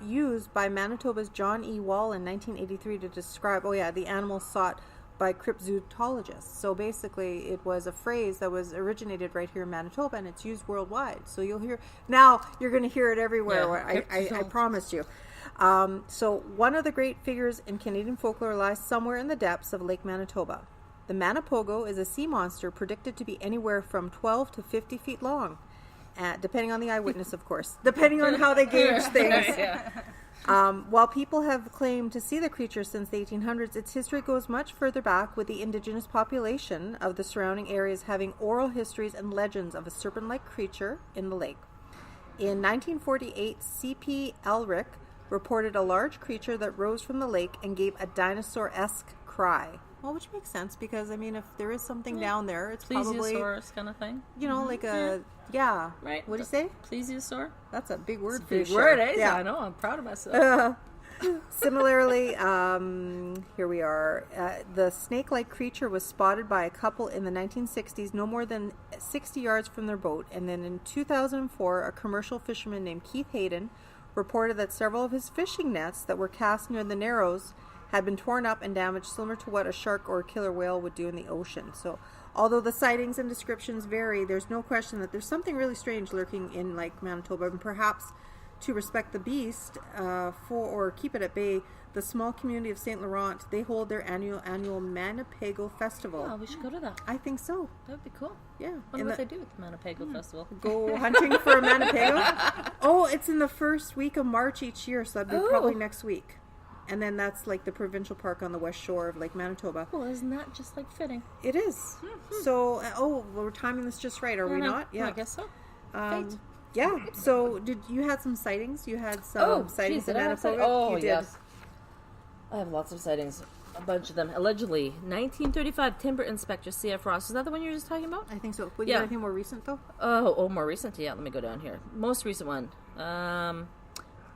used by Manitoba's John E. Wall in 1983 to describe, the animals sought by cryptozoologists. So basically, it was a phrase that was originated right here in Manitoba, and it's used worldwide. So you're going to hear it everywhere. I promise you. So one of the great figures in Canadian folklore lies somewhere in the depths of Lake Manitoba. The Manipogo is a sea monster predicted to be anywhere from 12 to 50 feet long, depending on the eyewitness, of course, depending on how they gauge things. While people have claimed to see the creature since the 1800s, its history goes much further back, with the indigenous population of the surrounding areas having oral histories and legends of a serpent-like creature in the lake. In 1948, C.P. Elric reported a large creature that rose from the lake and gave a dinosaur-esque cry. Well, which makes sense, because, I mean, if there is something down there, it's probably... Plesiosaurus kind of thing. You know, like a... Yeah. Right. What do you say? Plesiosaur. That's a big word for Big you, word, Cher. eh? Yeah. I know. I'm proud of myself. Similarly, here we are. The snake-like creature was spotted by a couple in the 1960s, no more than 60 yards from their boat. And then in 2004, a commercial fisherman named Keith Hayden reported that several of his fishing nets that were cast near the Narrows had been torn up and damaged, similar to what a shark or a killer whale would do in the ocean. So, although the sightings and descriptions vary, there's no question that there's something really strange lurking in Lake Manitoba, and perhaps to respect the beast or keep it at bay, the small community of St. Laurent, they hold their annual Manipogo Festival. Oh, we should go to that. I think so. That would be cool. Yeah. Wonder what they do with the Manipogo Festival. Go hunting for a Manipogo? Oh, it's in the first week of March each year, so that'd be probably next week. And then that's like the provincial park on the west shore of Lake Manitoba. Well, isn't that just like fitting? It is. Mm-hmm. So, we're timing this just right, are we not? Yeah, I guess so. Fate. Yeah. So, you had some sightings? You had some sightings in Manipogo? Oh, you did. yes. I have lots of sightings. A bunch of them. Allegedly, 1935 timber inspector C.F. Ross. Is that the one you were just talking about? I think so. Would you have anything more recent, though? Oh, more recent? Yeah, let me go down here. Most recent one.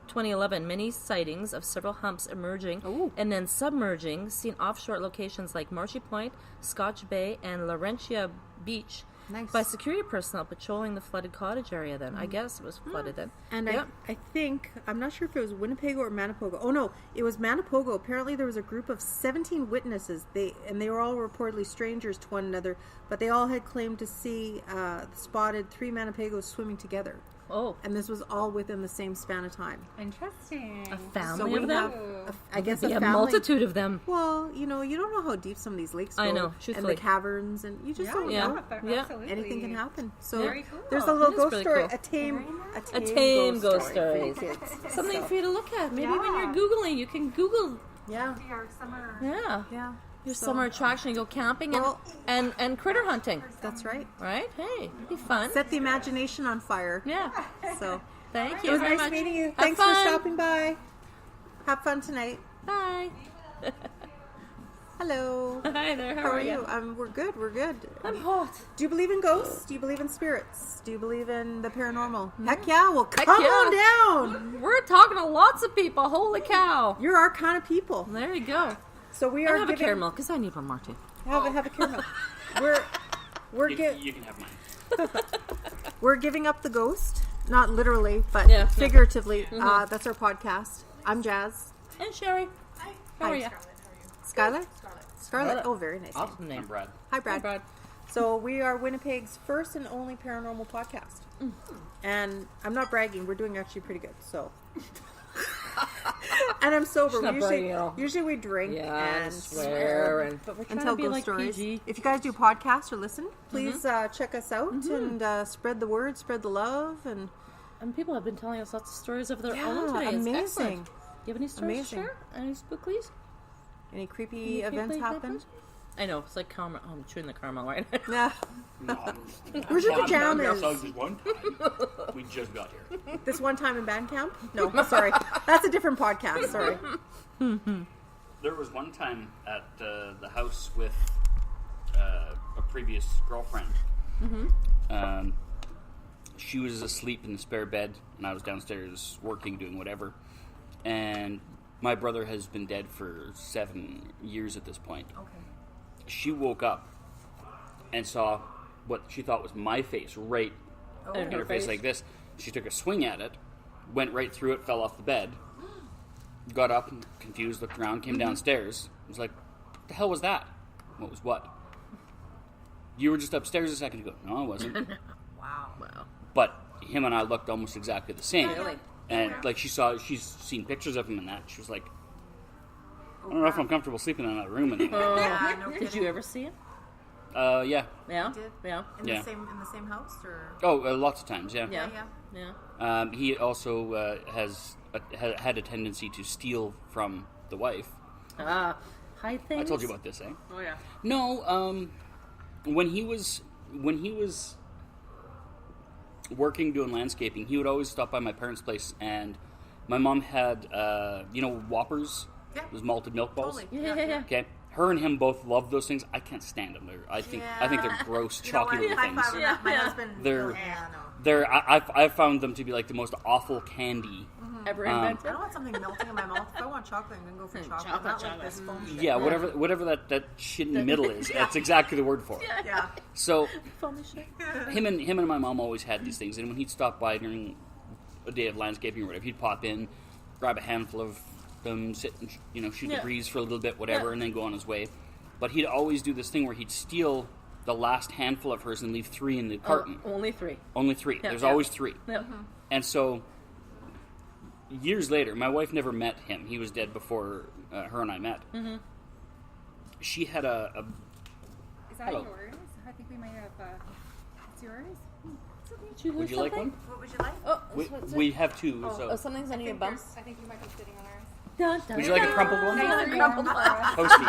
2011, many sightings of several humps emerging and then submerging, seen offshore locations like Marshy Point, Scotch Bay, and Laurentia Beach. Nice. By security personnel patrolling the flooded cottage area then. I guess it was flooded then. And I think, I'm not sure if it was Winnipogo or Manipogo. Oh no, it was Manipogo. Apparently there was a group of 17 witnesses. They were all reportedly strangers to one another, but they all had claimed to see spotted 3 Manipogos swimming together. Oh. And this was all within the same span of time. Interesting. A So family we of them? have, I guess, a A family. multitude of them. Well, you know, you don't know how deep some of these lakes go. I know, And truthfully. the caverns, and you just don't Yeah. know. Yeah. Absolutely. Anything can happen. So Very cool. there's a little It is ghost really story, cool. a A tame tame ghost for you story. kids. Something So, for you to look at. Maybe when you're Googling, you can Google yeah, Our summer. yeah. your So, summer attraction. You go camping and, Well- and critter hunting. That's right. Right? Hey, it'd be fun. Set the imagination on fire. Yeah. So Thank it you was very nice much. meeting you. Have Thanks for fun. stopping by. Have fun tonight. Bye. Hello. Hi there. How are you? We're good. We're good. I'm hot. Do you believe in ghosts? Do you believe in spirits? Do you believe in the paranormal? Heck yeah. Well, Heck come yeah. on down. We're talking to lots of people. Holy cow. You're our kind of people. There you go. So we I are have a giving, caramel because I need one more too. Have a caramel. We're You can have mine. we're giving up the ghost, not literally, but Yeah. figuratively. That's our podcast. I'm Jas. And Sherry. How are you? Skylar. Scarlett. Oh, very nice. Awesome name. I'm Brad. Hi, Brad. Hi, Brad. So we are Winnipeg's first and only paranormal podcast, and I'm not bragging. We're doing actually pretty good. So, and I'm sober. She's not bragging at all. Usually we drink Yeah, and swear and but we're trying tell to be ghost like stories. PG. If you guys do podcasts or listen, please check us out and spread the word, spread the love, and And people have been telling us lots of stories of their Yeah, own today. It's amazing. excellent. You have any stories Amazing. to share? Any spookies? any creepy Any events creepy happen. neighbors? I know, it's like caramel. Oh, I'm chewing the caramel right Yeah. No. Where's your I pajamas? saw this one time. We just got here. This one time in band camp? No, sorry. That's a different podcast. Sorry. There was one time at the house with a previous girlfriend. She was asleep in the spare bed, and I was downstairs working, doing whatever. And my brother has been dead for 7 years at this point. Okay. She woke up and saw what she thought was my face right in her face like this. She took a swing at it, went right through it, fell off the bed, got up, confused, looked around, came downstairs. Was like, what the hell was that? What was what? You were just upstairs a second ago. No, I wasn't. Wow. But him and I looked almost exactly the same. Really? And like she's seen pictures of him and that. She was like, I don't know if I'm comfortable sleeping in that room anymore. Yeah, no Did kidding. you ever see it? Yeah. Yeah. Did? Yeah. In Yeah. the same house or? Oh, lots of times, yeah. Yeah. Yeah. Yeah. He also had a tendency to steal from the wife. Hide things. I told you about this, eh? Oh yeah. No, when he was working doing landscaping, he would always stop by my parents' place, and my mom had Whoppers, Yeah. those malted milk balls. Totally. Yeah. Okay, her and him both love those things. I can't stand them. I think they're gross, You know chalky what? little High things. five on that. My Yeah. husband. They're- Yeah, no. I've found them to be like the most awful candy. Ever I invented? don't want something melting in my mouth. If I want chocolate, I'm gonna go for chocolate. Not like this foam shit. Yeah, whatever that shit in the middle is. That's exactly the word for it. Yeah. So Foamy shit. him and my mom always had these things, and when he'd stop by during a day of landscaping or whatever, he'd pop in, grab a handful of them, sit and shoot the Yeah. breeze for a little bit, whatever, Yeah. and then go on his way. But he'd always do this thing where he'd steal the last handful of hers and leave 3 in the carton. Only 3. Only 3. Yeah, There's yeah. always 3. Yeah. And so years later, my wife never met him. He was dead before her and I met. Mm-hmm. She had a Is that Hello. yours? I think we might have. It's yours. Would you like one? What would you like? Oh, We have 2. oh, so something's under your bum. I think you might be sitting on ours. Dun, dun, would you like a crumpled one? crumpled one. Toasty.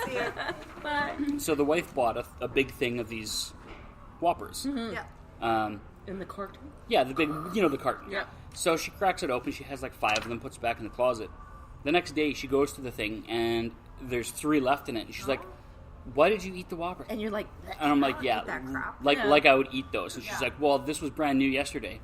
See ya. Bye. So the wife bought a big thing of these Whoppers. Yeah. In the carton. Yeah, the big, the carton. Yeah. So she cracks it open. She has like 5 of them, puts it back in the closet. The next day, she goes to the thing, and there's 3 left in it. And she's like, "Why did you eat the Whopper?" And you're like, And I'm like, "Yeah, eat that crap." like I would eat those." And she's like, "Well, this was brand new yesterday."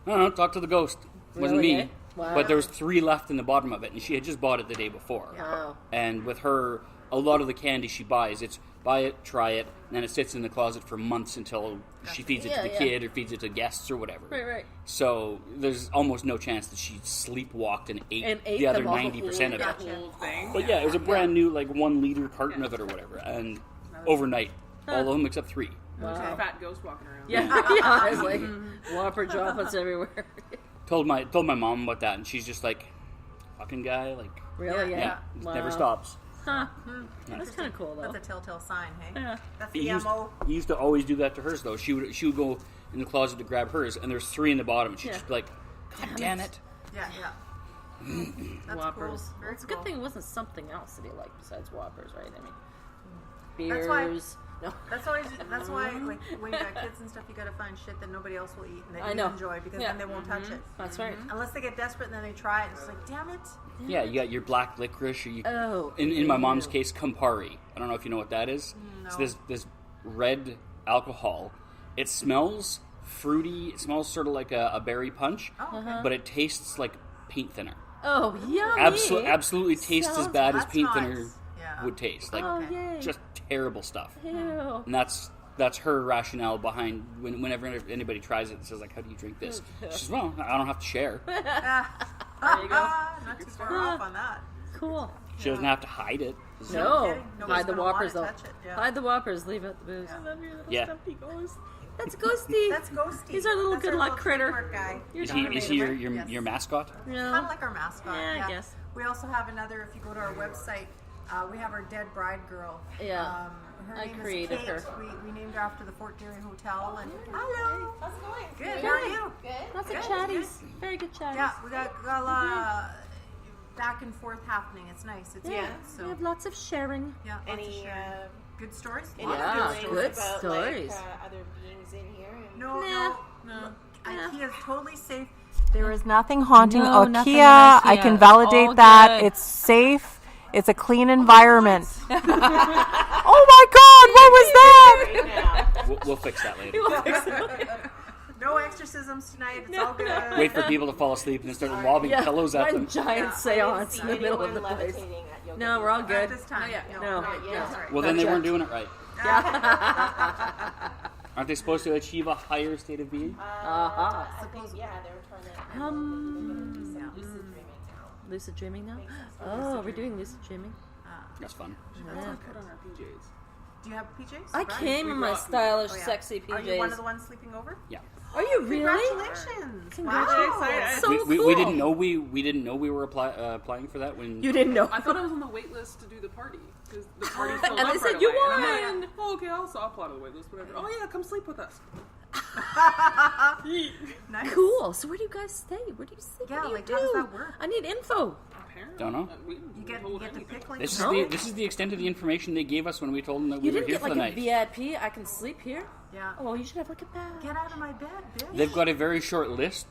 I don't know. Talk to the ghost. It wasn't Really, me. eh? Wow. But there was 3 left in the bottom of it, and she had just bought it the day before. Wow. And with her, a lot of the candy she buys, it's buy it, try it, and then it sits in the closet for months until she feeds it to the kid or feeds it to guests or whatever. Right. So there's almost no chance that she sleepwalked and ate the them other all. 90% of it. Whole thing. But yeah, it was a brand new 1 liter carton of it or whatever, and overnight, all of them except 3. There's a fat ghost walking around. Yeah, yeah. It's like Whopper droplets everywhere. Told my mom about that, and she's just like, fucking guy, like. Really? Yeah. Wow. Never stops. Huh. That's kind of cool, though. That's a telltale sign, hey? Yeah. That's the MO. He used to always do that to hers, though. She would go in the closet to grab hers, and there's 3 in the bottom, and she'd just be like, God damn it. Yeah. That's Whoppers. cool. Very It's a cool. good thing it wasn't something else that he liked besides Whoppers, right? I mean, beers. That's why, like, when you got kids and stuff, you gotta find shit that nobody else will eat and that I you know. enjoy, because then they won't touch it. That's right. Unless they get desperate and then they try it, and it's like, damn it. Yeah, you got your black licorice, or you. Oh. In my mom's case, Campari. I don't know if you know what that is. No. It's this red alcohol. It smells fruity. It smells sort of like a berry punch, but it tastes like paint thinner. Oh, yummy. Absolutely tastes as bad as paint thinner Yeah. would taste. Like, yay. just terrible stuff. Ew. And that's her rationale behind whenever anybody tries it and says, like, how do you drink this? She says, well, I don't have to share. There you go. Not too far off on that. Cool. She doesn't have to hide it. No. kidding. Nobody's Hide the gonna wanna Whoppers, though. touch it, yeah. Hide the Whoppers. Leave out the booze. I love your little Yeah. stuffy ghost. That's Ghosty. That's Ghosty. He's our little That's good our luck little critter. trademark guy. Is he your mascot? No. Kind of like our mascot. Yeah, I guess. We also have another, if you go to our website, we have our dead bride girl. Yeah. Her I name created is Kate. her. We named her after the Fort Garry Hotel. And hello. How's it going? Good. How are you? Good. Lots of Good, chatties. Very good chatties. Yeah, we got a lot back and forth happening. It's nice. It's Yeah. good. So We have lots of sharing. yeah, lots of Any sharing. Good stories. any Lots of Yeah, feelings good about stories. like other beings in here? And No, Nah. no. Nah. IKEA is totally safe. There is nothing haunting No, IKEA. nothing in IKEA. I can validate All that. good. It's safe. It's a clean environment. Oh my God! What was that? We'll fix that later. No exorcisms tonight. It's all good. Wait for people to fall asleep and then start lobbing pillows at them. One giant seance in the middle of the place. levitating at yoga. No, we're all At good. this time. No. Not yet. That's right. Well, then they weren't doing it right. Yeah. Aren't they supposed to achieve a higher state of being? I think, yeah, they were trying to lucid dreaming now. Lucid dreaming now? Oh, we're doing lucid dreaming. That's fun. Let's put on our PJs. Do you have PJs? I Right. came in my stylish, sexy PJs. Are you one of the ones sleeping over? Yeah. Are you really? Congratulations! Congratulations. Wow. So we cool. didn't know we were applying for that when You didn't know. I thought I was on the wait list to do the party because the party filled And up they right said, "You away. And I'm won!" like, oh, okay, I'll apply to the wait list, whatever. Oh yeah, come sleep with us. Nice. Cool. So where do you guys stay? Where do you sleep? Yeah, what do you like, do? how does that work? I need info. Apparently, Don't know. We You get told to anything. pick like this is the extent of the information they gave us when we told them that we You were didn't here get for like the a night. VIP. I can sleep here. Yeah. Oh, you should have like a bed. Get out of my bed, bitch. They've got a very short list.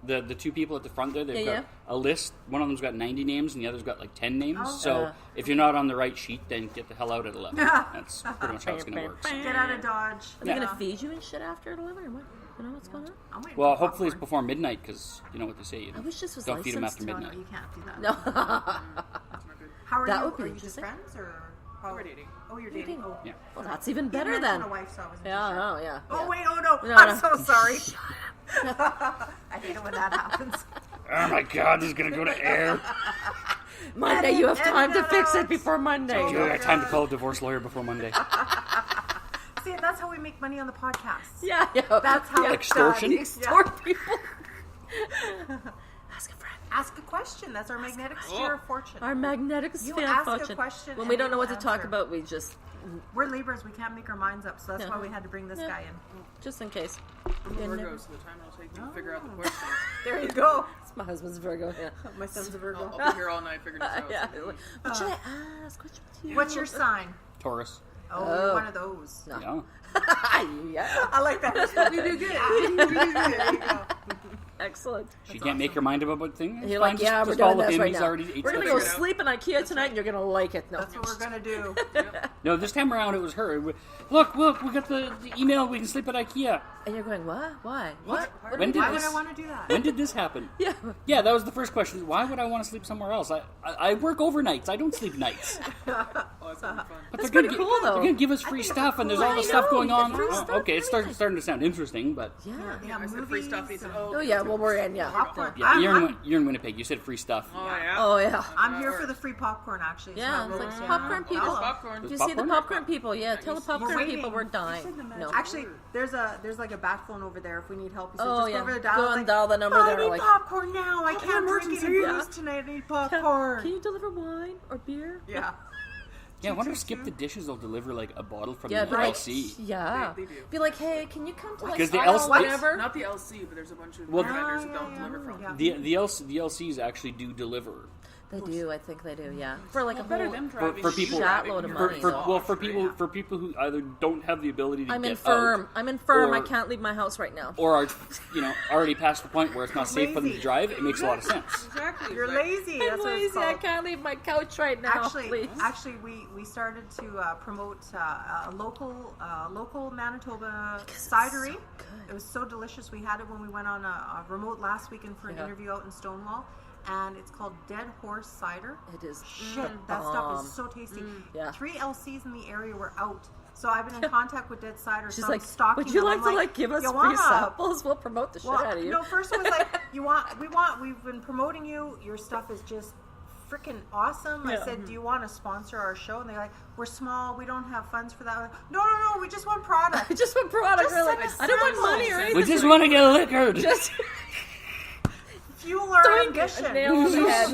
The 2 people at the front there, they've Yeah, got a list. One of them's got 90 names, and the other's got like 10 names. Oh. So if you're not on the right sheet, then get the hell out at 11. That's pretty much how it's going to work. Get out of Dodge. Are they gonna feed you and shit after 11 or what? You know what's going on? I'm waiting Well, for hopefully it's popcorn. before midnight, because you know what they say. You I wish this was don't feed them licensed. after No, midnight. you can't do that. No. How are That you? would be Are you just interesting. friends or? How? We're dating. Oh, you're dating. Oh, Yeah. Well, that's even better You then. mentioned a wife, so I wasn't Yeah, sure. oh, yeah. Oh wait, oh no, No, I'm no. so sorry. I hate it when that happens. Oh my God, this is going to go to air. Monday, you have time to Edit fix out. it before Monday. You got time to call a divorce lawyer before Monday. See, that's how we make money on the podcast. Yeah, yeah. That's how it's Extortion? done. Extort people. Ask a friend. Ask a question. That's our magnetic sphere of fortune. Our magnetic You sphere ask a fortune. question When and we don't we know will what to talk answer. about, we just We're Libras. We can't make our minds up, so that's Yeah. why we had to bring this Yeah. guy in. just in case. I'm a Virgo, so the time it'll take to figure out the question. There you go. It's my husband's Virgo. Yeah. My son's a Virgo. I'll be here all night figuring this out. Yeah. What should I ask? What should I do? What's your sign? Taurus. Oh, Oh. you're one of those. No. Yeah. Yeah. I like that. We do good. There you go. Excellent. She can't make her mind up about things. And you're Fine, like, yeah, just we're follow doing this him. right He's now. already ate We're gonna stuff. go sleep in IKEA tonight, and you're gonna like it. No. That's what we're gonna do. No, this time around it was her. Look, we got the email. We can sleep at IKEA. And you're going, what? Why? What? When did Why this? would I want to do that? When did this happen? Yeah. Yeah, that was the first question. Why would I want to sleep somewhere else? I work overnights. I don't sleep nights. Oh, that's gonna be fun. But That's they're pretty gonna cool, though. They're gonna give us free stuff, and there's all this stuff going on. free stuff, Okay, it's starting to sound interesting, but Yeah, I said free stuff. And he said, Oh yeah, well we're in. Yeah. yeah, you're in Winnipeg. You said free stuff. Oh yeah. Oh yeah. I'm here for the free popcorn, actually. Yeah, it's like popcorn people. Popcorn. Do you see the popcorn people? Yeah, tell the popcorn waiting. people we're dying. No. Actually, there's like a bat phone over there if we need help. He said, Oh just yeah. go over there, Go and dial the number there. I need Like, popcorn now. I can't drink any booze tonight. I need popcorn. can you deliver wine or beer? Yeah. Yeah, I wonder if Skip the Dishes will deliver like a bottle from Yeah, the be like, LC. yeah. They do. Be like, hey, can you come to like Because the aisle LC whatever? Not the LC, but there's a bunch of Well, vendors that don't deliver from. Yeah. The LCs actually do deliver They do, I think they do. Yeah, for like a Better whole them driving. for people shitload of money. for people who either don't have the ability to I'm get infirm. out, I'm infirm. I or- can't leave my house right now. or are already past the point where it's not safe for them to drive. It makes a lot of sense. Exactly. You're lazy. I'm That's what it's lazy. I called. can't leave my couch right now. Please. Actually, we started to promote a local Manitoba cidery. It was so delicious. We had it when we went on a remote last weekend for an interview out in Stonewall, and it's called Dead Horse Cider. It is Shit, that stuff is so tasty. Yeah. 3 LCs in the area were out. So I've been in contact with Dead Cider. She's so like, I'm stocking would you them. like I'm to give us "You free wanna-" samples? We'll promote the shit Well, out of you. no, first it was like, we've been promoting you. Your stuff is just freaking awesome. I said, do you want to sponsor our show? And they're like, we're small. We don't have funds for that. Like, no. We just want product. I just want product. Just Really. send us I don't want samples. money or anything. We just want to get liquored. Just Fuel our ambition. nail on the head.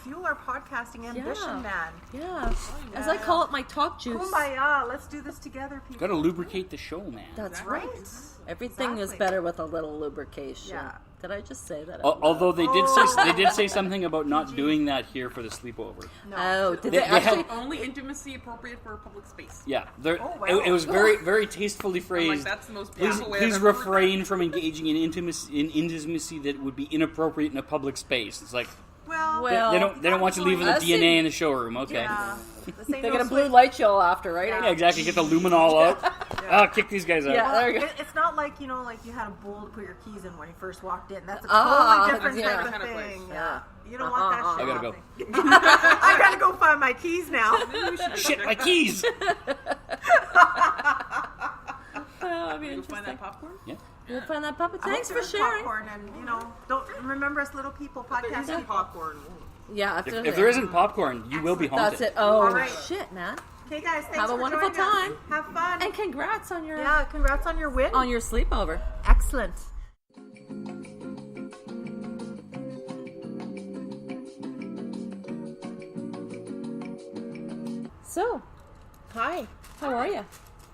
Fuel our podcasting ambition, man. Yeah. As I call it, my talk juice. Kumbaya. Let's do this together, people. Got to lubricate the show, man. That's Right. right. Everything is Exactly. better with a little lubrication. Yeah. Did I just say that? Although they did say something about not doing that here for the sleepover. Oh, did They they had- actually? Only intimacy appropriate for a public space. Yeah, wow. it was very very tastefully I'm like, phrased. that's the most Please, beautiful way I've please ever heard refrain from engaging in intimacy that would be inappropriate in a public space. It's like Well, Well, they don't want you leaving the us DNA in- in the showroom. Okay. yeah. This ain't They no get a blue sweet- light show after, right? Yeah, exactly. Get the luminol out. Ah, kick these guys out. Yeah, there you go. It's not like, like you had a bowl to put your keys in when you first walked in. That's a Ah, totally different yeah. type of Kind of thing. place. Yeah. You don't want that shit. I gotta go. I gotta go find my keys now. Shit, my keys. You'll find that popcorn? Yeah. We'll find that puppet. I Thanks hope for there's sharing. Popcorn and, don't remember us little people podcast There's people. popcorn. Yeah, If there isn't popcorn, you will be haunted. that's it. Oh All right. shit, man! Okay, guys, thanks Have a for wonderful joining us. time. Have fun. And congrats on your Congrats on your win. on your sleepover. Excellent. So, hi. How are you?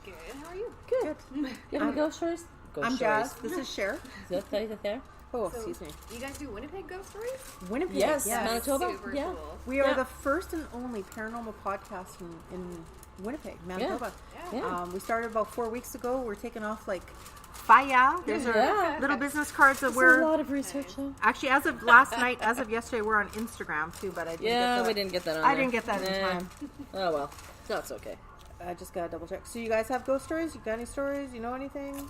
Good. How are you? Good. You have any ghost stories? Ghost I'm stories. Jas. This is Sher. Is that there? Oh, excuse me. You guys do Winnipeg ghost stories? Winnipeg. Yes, Manitoba. Super Yeah. cool. We are Yeah. the first and only paranormal podcast in Winnipeg, Manitoba. Yeah. We started about 4 weeks ago. We're taking off like fire. There's Yeah. our little business cards that It's a we're lot of research, though. actually as of last night, as of yesterday, we're on Instagram too. But I didn't get that. We didn't get that on I there. didn't get that in time. Oh well, that's okay. I just gotta double check. So you guys have ghost stories? You got any stories? You know anything?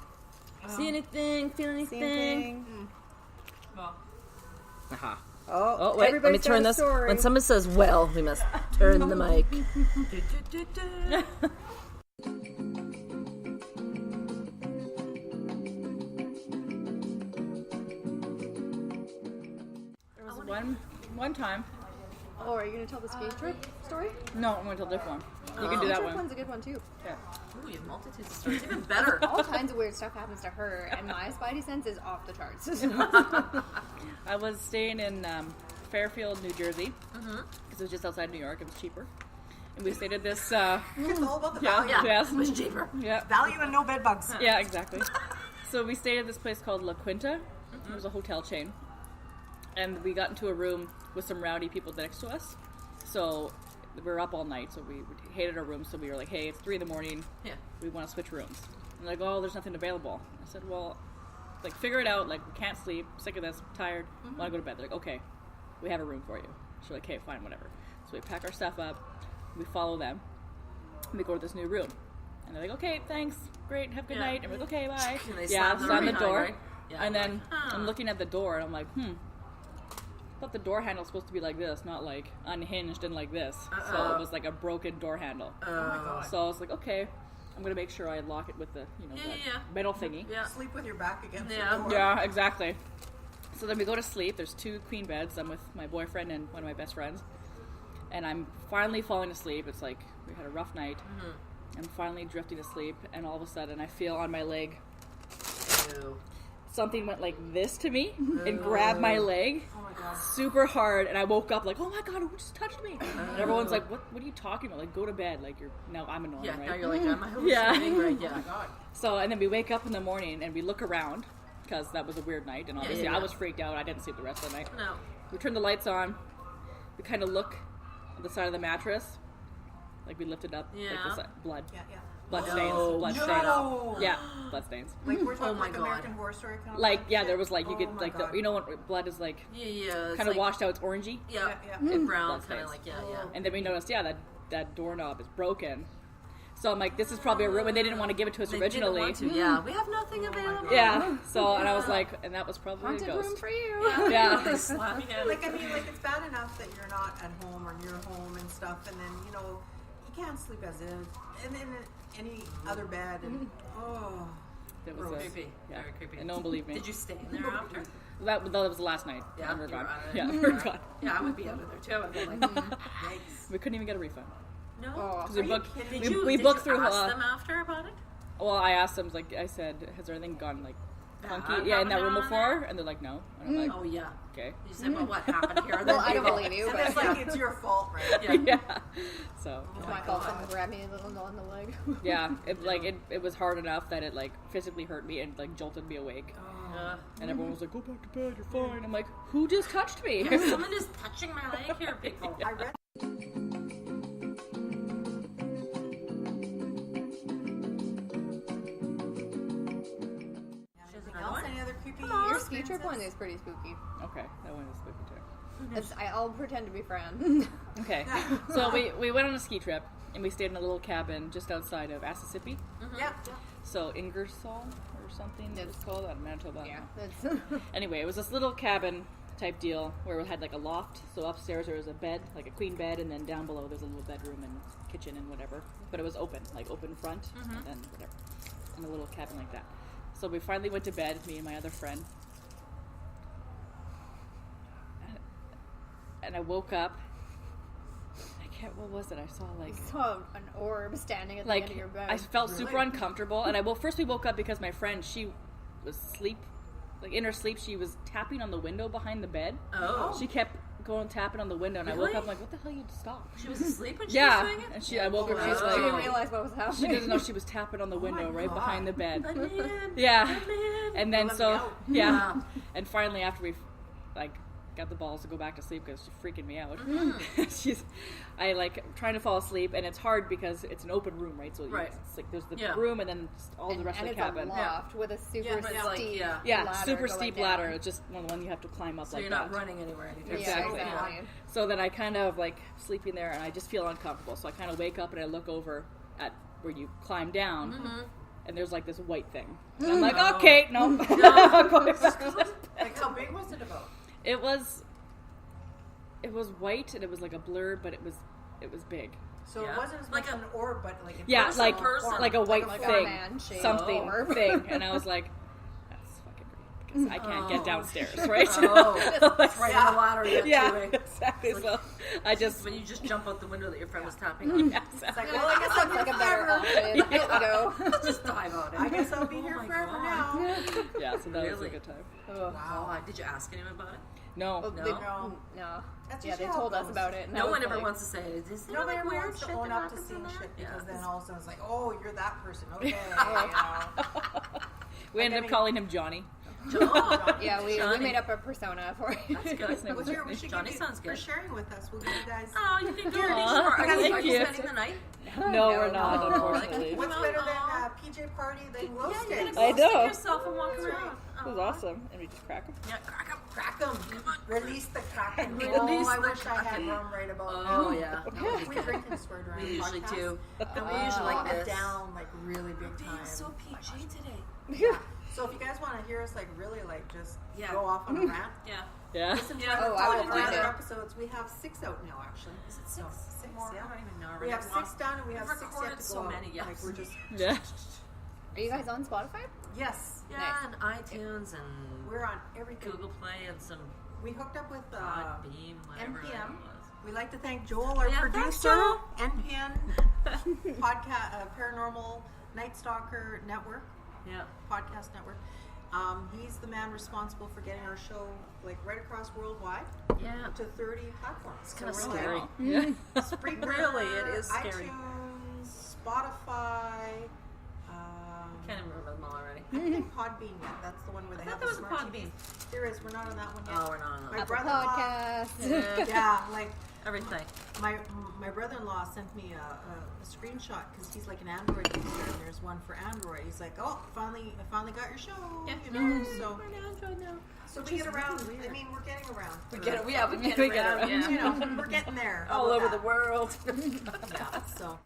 See anything? Feel See anything? anything? Aha. Oh, Oh wait, let me everybody's turn got a this. story. When someone says "well," we must turn the mic. There was one time. Oh, are you going to tell the skate trip story? No, I'm going to tell a different one. You can The do that trip one. one's a good one, too. Ooh, you have multitudes of stories. Even better. All kinds of weird stuff happens to her, and my spidey sense is off the charts. I was staying in Fairfield, New Jersey, because it was just outside New York. It was cheaper, and we stayed at this. It's all about the Yeah, value. yes. Much cheaper. Yeah, Value and no bed bugs. yeah, exactly. So we stayed at this place called La Quinta. It was a hotel chain, and we got into a room with some rowdy people next to us. So we were up all night, so we hated our rooms. So we were like, "Hey, it's 3 a.m. Yeah. We want to switch rooms." And like, "Oh, there's nothing available." I said, "Well, like, figure it out. Like, we can't sleep. Sick of this. Tired. Want to go to bed?" They're like, "Okay, we have a room for you." So we're like, "Okay, fine, whatever." So we pack our stuff up. We follow them. And we go to this new room, and they're like, "Okay, thanks, great, have a good night." And we're like, "Okay, bye." And they Yeah, slam the slam the door door. behind, right? Yeah. And then I'm looking at the door, and I'm like, thought the door handle was supposed to be like this, not like unhinged and like this. So it was like a broken door handle. Oh my God. So I was like, okay, I'm gonna make sure I lock it with the metal thingy. Yeah. Sleep with your back against the door. Yeah, exactly. So then we go to sleep. There's 2 queen beds. I'm with my boyfriend and one of my best friends. And I'm finally falling asleep. It's like we had a rough night. I'm finally drifting asleep, and all of a sudden I feel on my leg something went like this to me and grabbed my leg super hard, and I woke up like, oh my God, who just touched me? And everyone's like, what are you talking about? Like, go to bed. Like, I'm annoying, right? Now you're like, I'm hallucinating, right? Yeah. Oh my God. So, and then we wake up in the morning and we look around, because that was a weird night, and obviously I was freaked out. I didn't sleep the rest of the night. No. We turn the lights on. We kind of look on the side of the mattress, like we lifted up, like this, blood. Blood stains. Blood stains. Yeah, blood stains. Like we're talking like American Horror Story kind of like, there was like, you could, like, you know what blood is like? Kind of like, washed out, it's orangey. Yeah. And brown, kind of like, And then we noticed, that doorknob is broken. So I'm like, this is probably a room, and they didn't want to give it to us originally. We have nothing available. Yeah. So, and I was like, and that was probably haunted a ghost. room for you. Yeah. Like, I mean, like, it's bad enough that you're not at home or near home and stuff, and then, you can't sleep as in any other bed, and It was creepy. Yeah. Very creepy. And no one believed me. Did you stay in there after? That was the last night. Yeah, we were gone. Yeah, we were gone. Yeah, I would be out of there too. I'd be like, yikes. We couldn't even get a refund. No. Because we booked through. Ask them after about it? Well, I asked them, like, I said, has there anything gone like funky? In that room on before, and they're like, no. And I'm like, oh yeah. Okay. You said, well, what happened here? Well, I don't believe you. And But it's like, it's your fault, right? Yeah. So. It's my fault. Someone grabbed me a little on the leg. Yeah. It was hard enough that it like physically hurt me and like jolted me awake. And everyone was like, go back to bed, you're fine. I'm like, who just touched me? Yeah, someone is touching my leg here, people. I read. Any other creepy? Your ski trip one is pretty spooky. Okay, that one is spooky too. I'll pretend to be Fran. Okay, so we went on a ski trip and we stayed in a little cabin just outside of Assisipi. Yeah. So Ingersoll or something it was called. I'm Manitoba. Yeah. Anyway, it was this little cabin type deal where it had like a loft. So upstairs there was a bed, like a queen bed, and then down below there's a little bedroom and kitchen and whatever. But it was open, like open front, and then whatever, in a little cabin like that. So we finally went to bed, me and my other friend. And I woke up. What was it? I saw like... You saw an orb standing at the end of your bed. I felt super uncomfortable. And first we woke up because my friend, she was asleep. Like in her sleep, she was tapping on the window behind the bed. Oh. She kept going tapping on the window. And I woke up like, what the hell, you stop? She was asleep when she was doing it? And I woke up, she's like... She didn't realize what was happening. She didn't know she was tapping on the window right behind the bed. Man. Yeah. And then yeah. And finally after we got the balls to go back to sleep because she's freaking me out. I trying to fall asleep, and it's hard because it's an open room, right? So it's like there's the room and then all the rest of the cabin. And it's a loft with a super steep ladder super steep ladder. It's just one you have to climb up. So you're not running anywhere. Exactly. So then I kind of sleeping there, and I just feel uncomfortable. So I kind of wake up and I look over at where you climb down. And there's this white thing. And I'm like, okay, no. Like, how big was it about? It was white and it was like a blur, but it was big. So it wasn't as much an orb, but like like a white thing, something orb. thing. And I was like, that's fucking weird because I can't get downstairs, right? It's right on the ladder. Yeah, exactly. So I just when you just jump out the window that your friend was tapping on. Yeah, it's like, well, I guess I'll like a better option. Go. Just dive out. I guess I'll be here forever now. Yeah, so that was a good time. Wow. Did you ask anyone about it? No. No. That's they told us about it. No one ever wants to say it. Nobody ever wants to own up to seeing shit because then all of a sudden it's like, oh, you're that person. Okay. You know. We ended up calling him Johnny. Yeah, we made up a persona for it. That's good. Johnny sounds good. For sharing with us, we'll give you guys. Oh, you can go. Are you spending the night? No, we're not, unfortunately. What's better than Pj Party than glow sticks? I know. Yourself and walk around. It was awesome. And we just crack them. Yeah, crack them. Crack them. Release the kraken. Release I the wish I had rum right about now. Oh, yeah. We drink and swear during We usually do. And we usually like this. down like really big time. So PG today. Yeah. So if you guys want to hear us like really like just go off on a rant, Yeah. listen to Oh, our I will other find it. episodes. We have 6 out now, actually. Is it 6? No, 6 more. I don't even know. We have 6 done, and we have We've 6 yet recorded to so go out. many, yes. Like we're just Yeah. Are you guys on Spotify? yes, Yeah, and iTunes and we're on everything. Google Play and some We hooked up with Podbean, whatever it NPM. was. We'd like to thank Joel, our Yeah, thanks, producer, Joel. NPN podcast, Paranormal Night Stalker Network, Yeah. podcast network. He's the man responsible for getting our show like right across worldwide Yeah. to 30 platforms. It's kind of we're scary. like, Yeah. Spreaker, Really, it is scary. iTunes, Spotify. Can't even remember them all already. I don't think Podbean yet. That's the one where they I have thought the there was a smart Podbean. TVs. There is. We're not on that one yet. Oh, we're not on that. My Apple brother-in-law. Podcast. Yeah, like Everything. my brother-in-law sent me a screenshot because he's like an Android user, and there's one for Android. He's like, "Oh, I finally got your show." Yeah. You know, so We're on Android now. so we get around. I mean, we're getting around. We get it. Yeah, we get We get around. around. You know, we're getting there. How All about over that? the world. Yeah. So.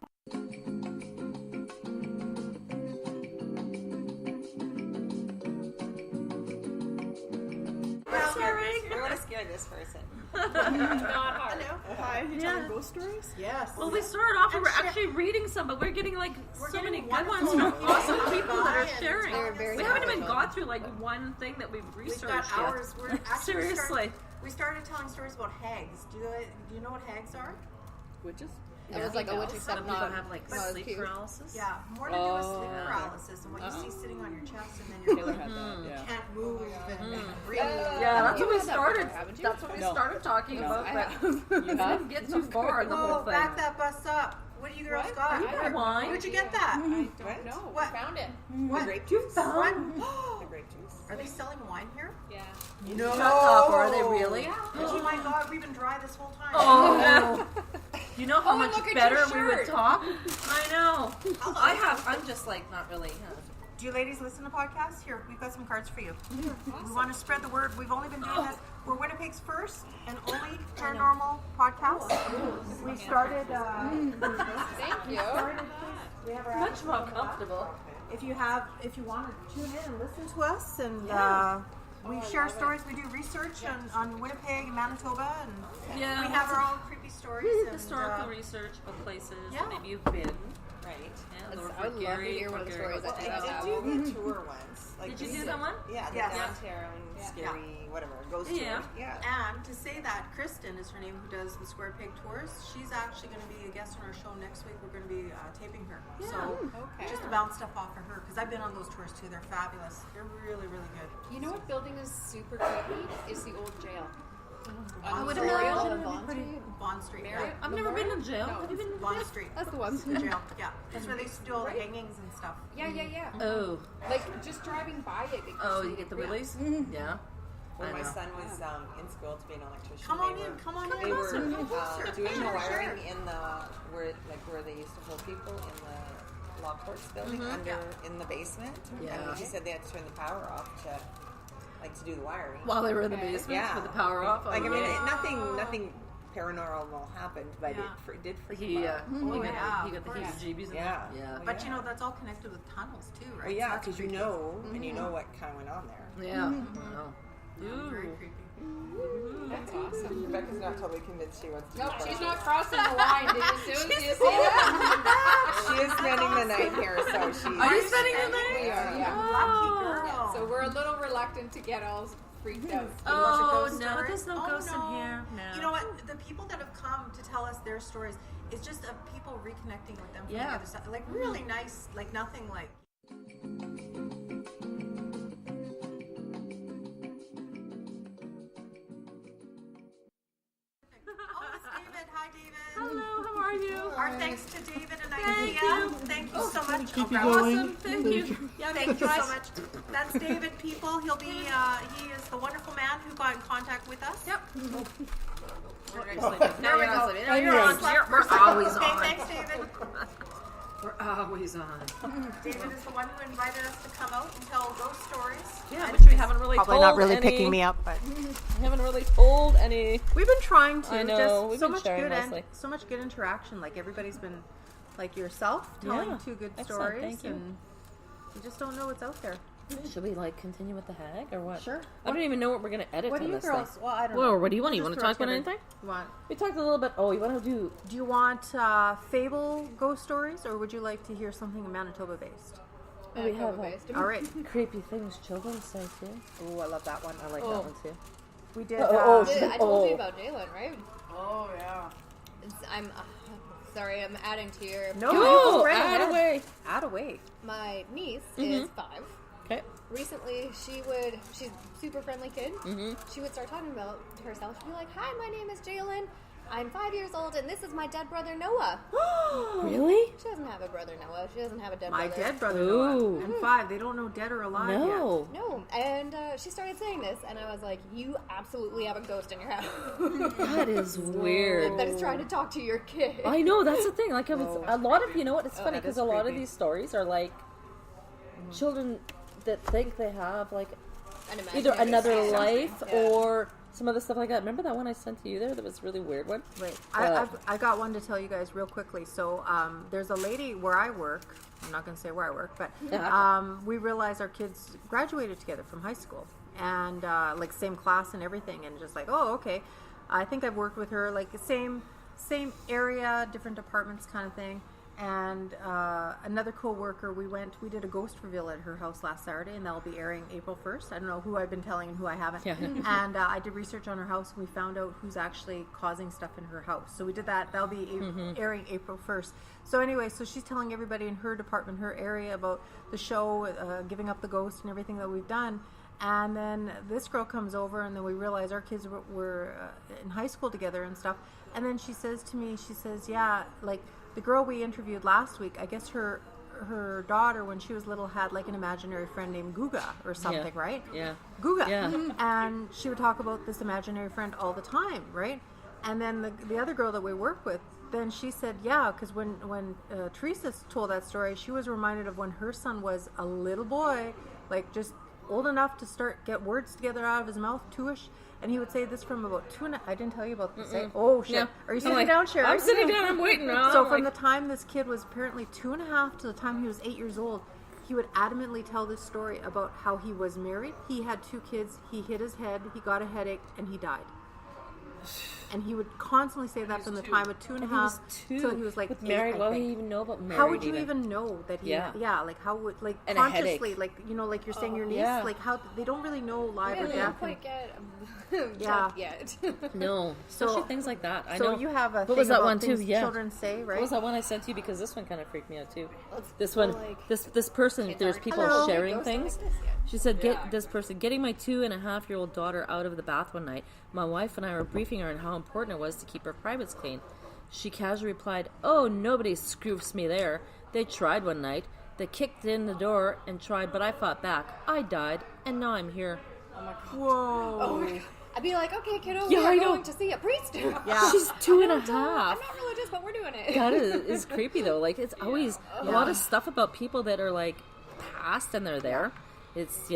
I want to scare this person. Not hard. Hi, you Yeah. telling ghost stories? Yes. Well, we started off, we And were share- actually reading some, but we're getting like We're so getting many good wonderful ones from people awesome coming people by that are and sharing. telling us Very We haven't even knowledgeable. got through like one thing that we've We've researched got yet. hours. We're actually Seriously. We started telling stories about hags. Do you know what hags are? Witches? It was like a witch except Some people not. have like not as sleep cute. paralysis. Yeah, more to do with sleep Oh. paralysis and what you see sitting on your chest, and then you're Taylor like, had that, yeah. can't move and breathe. Yeah, that's You what we had that started. before, haven't you? That's what we No. started talking No. about, I but have. you didn't get too far in the whole Oh, thing. back that bus up. What do you girls got? You got wine. Where'd you get that? What? No, What? we found it. What? Grape juice? What? The grape juice. Are they selling wine here? Yeah. No. Shut up, are they really? Oh my God, we've been dry this whole time. Oh, you know how Oh, much look at better your we would shirt. talk? I know. I'm just like not really. Do you ladies listen to podcasts? Here, we've got some cards for you. We want to spread the word. We've only been doing this. We're Winnipeg's first and only paranormal podcast. We started. Thank you. We have our Much more comfortable. If you want to tune in and listen to us, and we share stories. We do research on Winnipeg and Manitoba, and Yeah, we have our own creepy stories. And, historical research of places yeah. that maybe you've been. Right. Yeah, That's- Lord I would love to Gary, hear one of the Gary stories was that I you out. have. did do the tour once. Like Did you we do did- that one? Yeah, the Yes. downtown, scary, whatever, ghost Yeah. tour. Yeah. And to say that, Kristen is her name, who does the Square Peg tours. She's actually going to be a guest on our show next week. We're going to be taping her. So just to bounce stuff off of her, because I've been on those tours too. They're fabulous. They're really, really good. You know what building is super creepy? Is the old jail. I would Memorial imagine on Bond Street. Bond Street. Mary- Yeah. I've never been in jail. No. Have you been in Bond jail? Street. That's the one. The jail. Yeah. That's where they used to do all the hangings and stuff. Yeah. Oh. Like just driving by it. Oh, you get the release? Yeah. When I my know. son was in school to be an electrician, Come on they in. were- Come on They in. were Come closer. doing the Sure. wiring in the where they used to hold people in the law courts building in the basement. Yeah. And she said they had to turn the power off to do the wiring. While they were in the basement Yeah. with the power off. Like I mean, yeah. nothing paranormal happened, but it did freak He, him out. yeah, he got of the course. heebie-jeebies. in Yeah. there. Yeah. But you know, that's all connected with tunnels too, right? Well, yeah, So that's because you creepy. know, and you know what kind of went on there. Yeah. Wow. Yeah, very Ooh. creepy. That's awesome. Rebecca's not totally convinced she wants to. Nope, be she's part not crossing the line. Did you see that? of it. She is spending the night here, so she. Are you spending the night? We are, yeah. Lucky girl. So we're a little reluctant to get all freaked out. Oh, ghost no, story? there's no Oh, ghosts no. in here. No. You know what? The people that have come to tell us their stories is just of people reconnecting with them from the Yeah. other side. Like really nice, like nothing like. Oh, it's David. Hi, David. Hello, how are you? Our thanks to David and Thank Ikea. you. Thank you so much. Keep you Oh, going. Awesome, thank you. Yeah, Thank you so much. That's David, people. He'll be, he is the wonderful man who got in contact with us. Yep. There we Now go. you're on. Now you're on. We're always Okay, on. thanks, David. We're always on. David is the one who invited us to come out and tell ghost stories. Yeah, which we haven't really Probably told not really any, picking me up, but haven't really told any. we've been trying to. I know, Just we've so been much sharing good mostly. so much good interaction. Like everybody's been, like yourself, telling Yeah. 2 good Excellent, stories, thank you. and you just don't know what's out there. Should we continue with the hag or what? Sure. I don't even know what we're gonna edit. What do on you this girls? thing. Well, I don't Well, know. what do you want? You We'll want to just talk throw about it together. anything? Want? We talked a little bit. Oh, you want to do? Do you want fable ghost stories, or would you like to hear something Manitoba based? Oh, we have All right. creepy things children say too. Oh, I love that one. I like that one too. We did. I told you about Jalen, right? Oh yeah. I'm sorry, I'm adding to your. No, add away. Add away. My niece is 5. Okay. Recently, she's a super friendly kid. She would start talking about herself. She'd be like, "Hi, my name is Jalen. I'm 5 years old, and this is my dead brother Noah." Really? She doesn't have a brother Noah. She doesn't have a dead My brother. dead brother Ooh. Noah. And 5. They don't know dead or alive No. No, and she started saying this, and I was like, "You absolutely have a ghost in your house." That is weird. That is trying to talk to your kid. I know, that's the thing. Like, a lot of, you know what, it's funny that because is a lot of creepy. these stories are like children that think they have like An either imaginary another something. life Yeah. or some other stuff like that. Remember that one I sent to you there that was a really weird one? Right. I got one to tell you guys real quickly. So there's a lady where I work. I'm not going to say where I work, but we realized our kids graduated together from high school and like same class and everything, and just like, oh, okay. I think I've worked with her like same area, different departments kind of thing. And another co-worker, we did a ghost reveal at her house last Saturday, and that'll be airing April 1st. I don't know who I've been telling and who I haven't. Yeah. And I did research on her house, and we found out who's actually causing stuff in her house. So we did that. That'll be airing April 1st. So anyway, so she's telling everybody in her department, her area, about the show, giving up the ghost and everything that we've done. And then this girl comes over, and then we realize our kids were in high school together and stuff. And then she says to me, she says, yeah, like, the girl we interviewed last week, I guess her daughter, when she was little, had like an imaginary friend named Guga or something, right? Yeah. Guga. Yeah. And she would talk about this imaginary friend all the time, right? And then the other girl that we work with, then she said, yeah, because when Teresa told that story, she was reminded of when her son was a little boy, like just old enough to get words together out of his mouth, 2-ish. And he would say this from about 2 I didn't tell you about this. Oh, shit. Yeah. Are you sitting down, Sherry? I'm sitting down. I'm waiting. So from the time this kid was apparently 2.5 to the time he was 8 years old, he would adamantly tell this story about how he was married. He had 2 kids. He hit his head. He got a headache, and he died. And he would constantly say that from the time of 2.5 till he was like 8, married. I What would think. he even know about married? How would you even know that he? Yeah. Like how would like And a consciously, headache. like like you're saying your niece, yeah. like how they don't really know live Yeah, or they death. don't quite get Yeah. death yet. No, So- especially things like that. I So know. you have a What thing was that about one too? things Yeah. children say, right? What was that one I sent to you? Because this one kind of freaked me out too. Let's This go, one, like, this person. There's people Hello. sharing Ghost things. like this, yeah. She said, this person, getting my 2.5-year-old daughter out of the bath one night, my wife and I were briefing her on how important it was to keep her privates clean. She casually replied, oh, nobody scroofs me there. They tried one night. They kicked in the door and tried, but I fought back. I died, and now I'm here. Whoa. Oh, I'd be like, okay, kiddo, Yeah, I we're know. going to see a priest. Yeah. She's 2.5. I'm not religious, but we're doing it. That is creepy though. Like it's always a lot of stuff about people that are like past and they're there. It's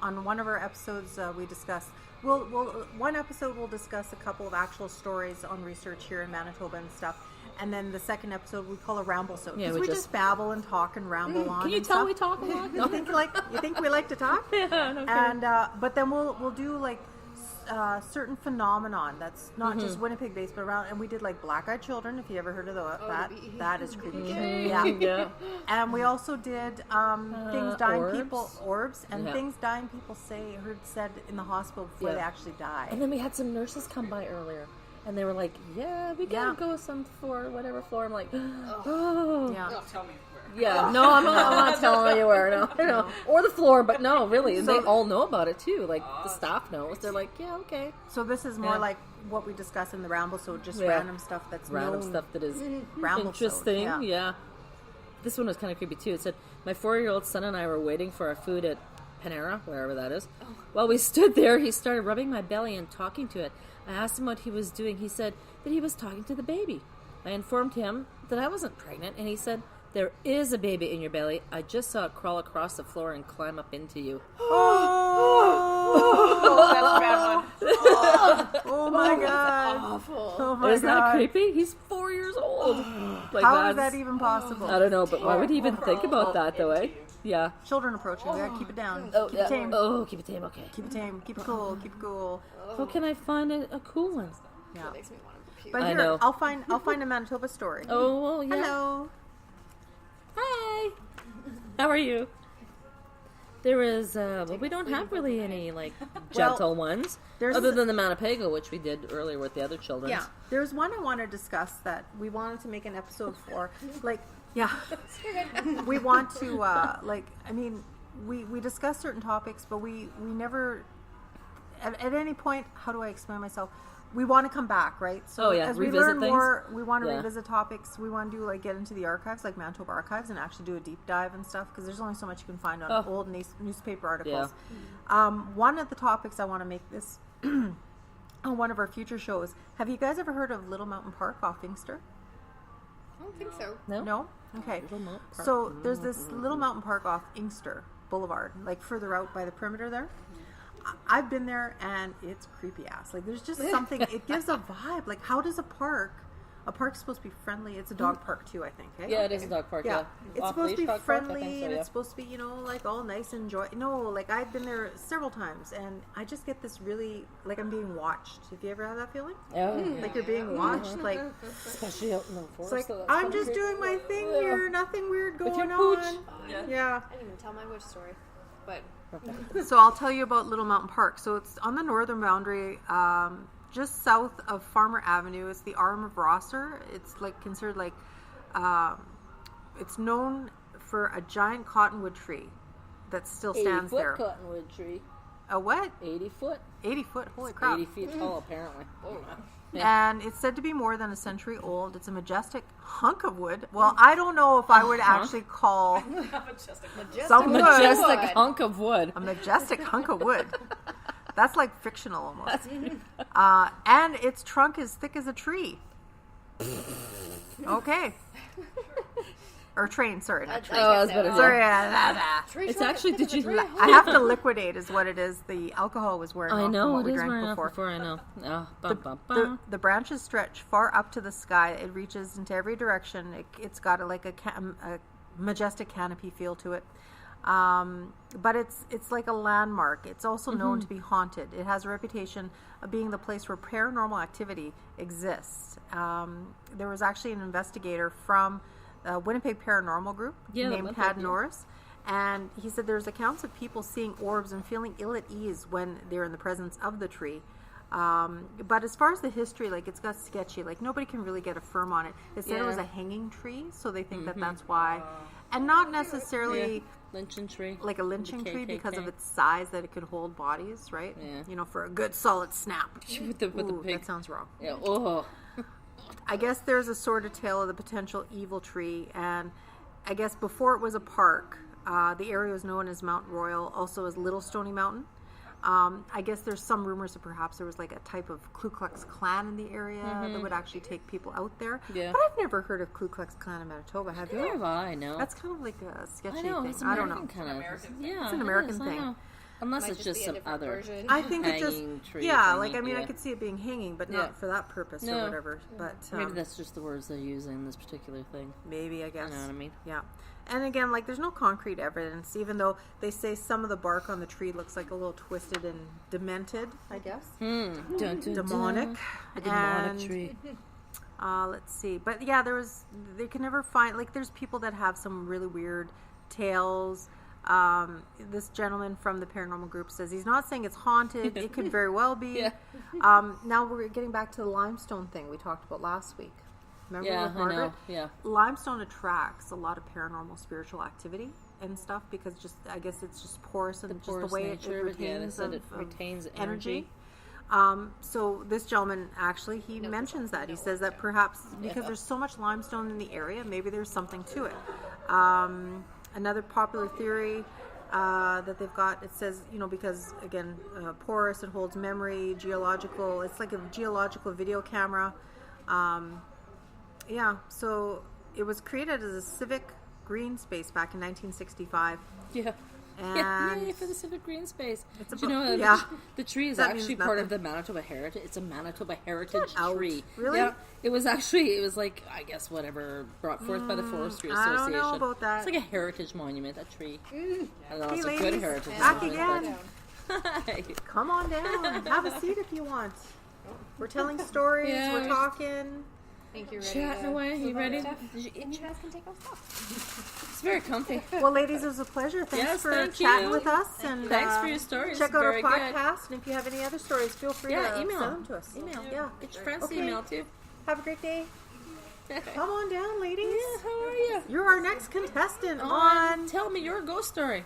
On one of our episodes, we discussed. One episode we'll discuss a couple of actual stories on research here in Manitoba and stuff, and then the second episode we call a ramble-sode. Yeah, because we we just just babble and talk and ramble on. Can you and tell stuff. we talk a lot? You think we like to talk? Yeah, no kidding. And but then we'll do like certain phenomenon that's not just Winnipeg based, but around. And we did like black-eyed children. If you ever heard of that, that is creepy shit. Yeah. And we also did things dying orbs. people, orbs, and Yeah. things dying people said in the hospital before they actually die. And then we had some nurses come by earlier, and they were like, "Yeah, we gotta go some floor, whatever floor." I'm like, "Oh, Yeah. Don't tell me where. yeah, no, I'm not telling you where, no, or the floor, but no, really, and they all know about it too. Like the staff knows. They're like, "Yeah, okay." So this is more Yeah. like what we discuss in the ramble, so just Yeah. random stuff that's Random known. stuff that is Ramble interesting. sode, Yeah. This one was kind of creepy too. It said, my 4-year-old son and I were waiting for our food at Panera, wherever that is. While we stood there, he started rubbing my belly and talking to it. I asked him what he was doing. He said that he was talking to the baby. I informed him that I wasn't pregnant, and he said, there is a baby in your belly. I just saw it crawl across the floor and climb up into you. Oh, that's a bad one. Oh my god! Awful. Oh my Isn't god! that creepy? He's 4 years old. Like How is that's- that even possible? I don't know, but why would he even think about that, though, eh? Yeah. Children approaching. We gotta keep it down. Oh, keep it tame. Oh, keep it tame. Okay. Keep it tame. Keep it cool. Keep it cool. How can I find a cool one? Yeah. That makes me want to puke. But I here, know. I'll find a Manitoba story. Oh, well, yeah. Hello. Hi. How are you? There is, well, we don't have really any, like, gentle ones. Other than the Manipogo, which we did earlier with the other children. Yeah. There's one I want to discuss that we wanted to make an episode for. Like, yeah. We want to, we discuss certain topics, but we never, at any point, how do I explain myself? We want to come back, right? So as we learn more, we want to revisit topics. We want to get into the archives, like Manitoba archives, and actually do a deep dive and stuff, because there's only so much you can find on old newspaper articles. Yeah. One of the topics I want to make this on one of our future shows. Have you guys ever heard of Little Mountain Park off Inkster? I don't think so. No? Okay. So there's this Little Mountain Park off Inkster Boulevard, like further out by the perimeter there. I've been there, and it's creepy ass. Like, there's just something, it gives a vibe. Like, how does a park's supposed to be friendly? It's a dog park too, I think. Eh? Yeah, it is a dog park, yeah. It's supposed to be friendly, and it's supposed to be, like, all nice and like, I've been there several times, and I just get this really, like, I'm being watched. Have you ever had that feeling? Like, you're being watched, like, especially out in the forest. It's like, I'm just doing my thing here, nothing weird going on. Yeah. I didn't even tell my witch story, but... So I'll tell you about Little Mountain Park. So it's on the northern boundary, just south of Farmer Avenue. It's the arm of Rosser. It's like considered like, it's known for a giant cottonwood tree that still stands there. 80-foot cottonwood tree. A what? 80 foot. 80 foot. Holy crap! 80 feet tall, apparently. And it's said to be more than a century old. It's a majestic hunk of wood. Well, I don't know if I would actually call some wood majestic hunk of wood. A majestic hunk of wood. That's like fictional almost. And its trunk is thick as a tree. Okay. Or train, sorry, not train. Oh, I was better. Sorry, it's actually, did you... I have to liquidate is what it is. The alcohol was wearing off. I know, from what it we is drank wearing before. off before, I know. Oh, The branches stretch far up to the sky. It reaches into every direction. It's got a majestic canopy feel to it. But it's like a landmark. It's also known to be haunted. It has a reputation of being the place where paranormal activity exists. There was actually an investigator from Winnipeg Paranormal Group named Tad Norris, and he said there's accounts of people seeing orbs and feeling ill at ease when they're in the presence of the tree. But as far as the history, like, it's got sketchy, like, nobody can really get a firm on it. It said it was a hanging tree, so they think that that's why, and not necessarily lynching tree, like a lynching tree, because of its size, that it could hold bodies, right? For a good solid snap. with the pig. That sounds wrong. I guess there's a sort of tale of the potential evil tree, and I guess before it was a park, the area was known as Mount Royal, also as Little Stony Mountain. I guess there's some rumors that perhaps there was like a type of Ku Klux Klan in the area that would actually take people out there. Yeah. But I've never heard of Ku Klux Klan in Manitoba. Have you? Neither have I. No. That's kind of like a sketchy thing. It's I don't know. Kind of. Yeah, it's an American thing. Unless it's just some other I think it just tree I could see it being hanging, but not for that purpose or whatever. But maybe that's just the words they're using in this particular thing. Maybe, I guess. You know what I mean? Yeah. And again, like, there's no concrete evidence, even though they say some of the bark on the tree looks like a little twisted and demented, I guess. Demonic. A demonic tree. Let's see. But yeah, they can never find, like, there's people that have some really weird tales. This gentleman from the paranormal group says he's not saying it's haunted. It could very well be. Now we're getting back to the limestone thing we talked about last week. Remember with Margaret? I know. Yeah. Limestone attracts a lot of paranormal spiritual activity and stuff because I guess it's just porous and just the way it retains energy. So this gentleman actually he mentions that. He says that perhaps because there's so much limestone in the area, maybe there's something to it. Another popular theory that they've got, it says, because again, porous, it holds memory, geological. It's like a geological video camera. So it was created as a civic green space back in 1965. Yeah. Yay for the civic green space. It's Do you know yeah. the tree is That means actually part of nothing. the Manitoba Heritage. It's a Manitoba Heritage out. tree. Really? Yeah. It was like, I guess, whatever, brought forth by the Forestry I Association. don't know about that. It's like a heritage monument, that tree. I don't know, Hey, it's a good ladies, heritage back monument. again. Hi. Come on down. Have a seat if you want. We're telling stories. Yeah. We're talking. Think you're ready Chatting to away. You move on ready? to stuff? You guys can take off stuff. It's very comfy. Well, ladies, it was a pleasure. Thanks Yes, for thank chatting you. with us. And Thanks for your stories. Check out Very our good. podcast. And if you have any other stories, feel free to Email. send them to us. Email. Yeah. Get your friends Okay. to email too. Have a great day. Come on down, ladies. Yeah, how are you? You're our next contestant on. Tell me your ghost story.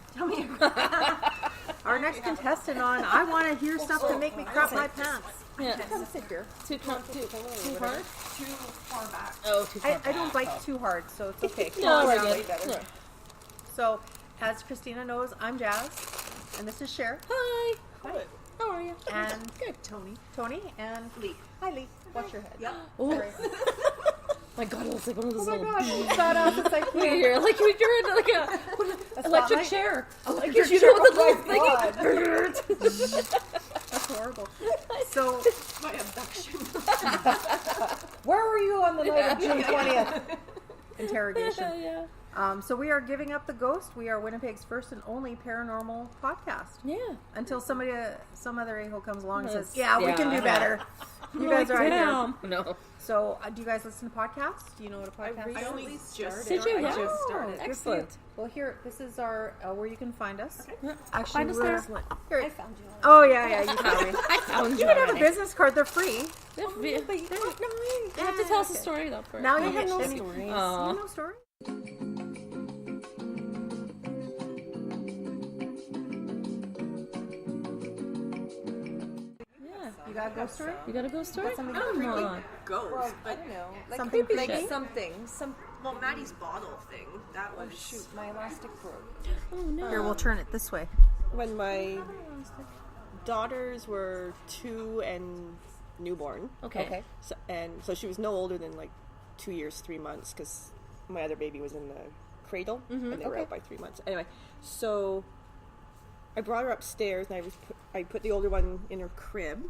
Our next contestant on. I want to hear stuff to make me crap my pants. Yeah. Come sit here. Too hard? Too far back. Oh, too far. I don't bite too hard, so it's okay. No, we're Yeah. good. Yeah. So, as Christina knows, I'm Jas, and this is Sher. Hi. Hi. How are you? And Good. Tony and Lee. Hi, Lee. Watch your head. Yep. Oh. Sorry. My God, it looks like one of those Oh my little gosh, bees. it's that up. It's like You're like you're in like a electric spotlight? chair. Electric You know chair. the little thing. That's horrible. So, My abduction. where were you on the night of June 20th? Interrogation. Yeah. So we are giving up the ghost. We are Winnipeg's first and only paranormal podcast. Yeah. Until somebody, some other a-hole comes along and says, That's- "Yeah, we yeah, can do yeah. better." You guys are right here. Damn. No. So, do you guys listen to podcasts? Do you know what a podcast is? I only just Did you? I Wow. just started. Good for you. Excellent. Well, here, this is our where you can find us. Yeah. Actually, Find us we're- there. Here. I found you. Oh yeah, you found me. I found You can have a business card. They're free. You have to tell us a story though first. Now you have no stories. stories. You Aw. know stories. Yeah. You got a ghost story? You got a ghost story? something Come creepy? on. Ghost. I don't know. Like Something creepy, creepy. like something. Well, Maddie's bottle thing. That was. Shoot, my elastic broke. Oh no. Here, we'll turn it this way. When my daughters were 2 and newborn. Okay. So she was no older than like 2 years, 3 months because my other baby was in the cradle and they were out by 3 months. Anyway, so I brought her upstairs and I put the older one in her crib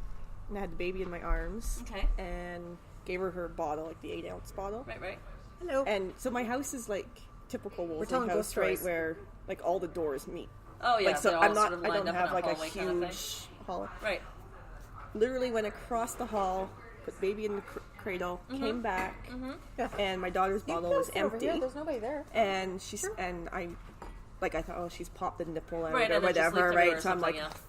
and I had the baby in my arms. Okay. And gave her bottle, like the 8-ounce bottle. Right. Hello. And so my house is like typical Wolseley telling house, ghost right, stories. where like all the doors meet. Oh yeah. Like so, they're all I'm not. sort of I lined don't up in have like a hallway kind of thing. huge hall. Right. Literally went across the hall, put baby in the cradle, came back, and my daughter's bottle was empty. There's nobody there. And she's and I thought, oh, she's popped the nipple out Right, or and then just whatever, leaked it or right? So I'm like, something,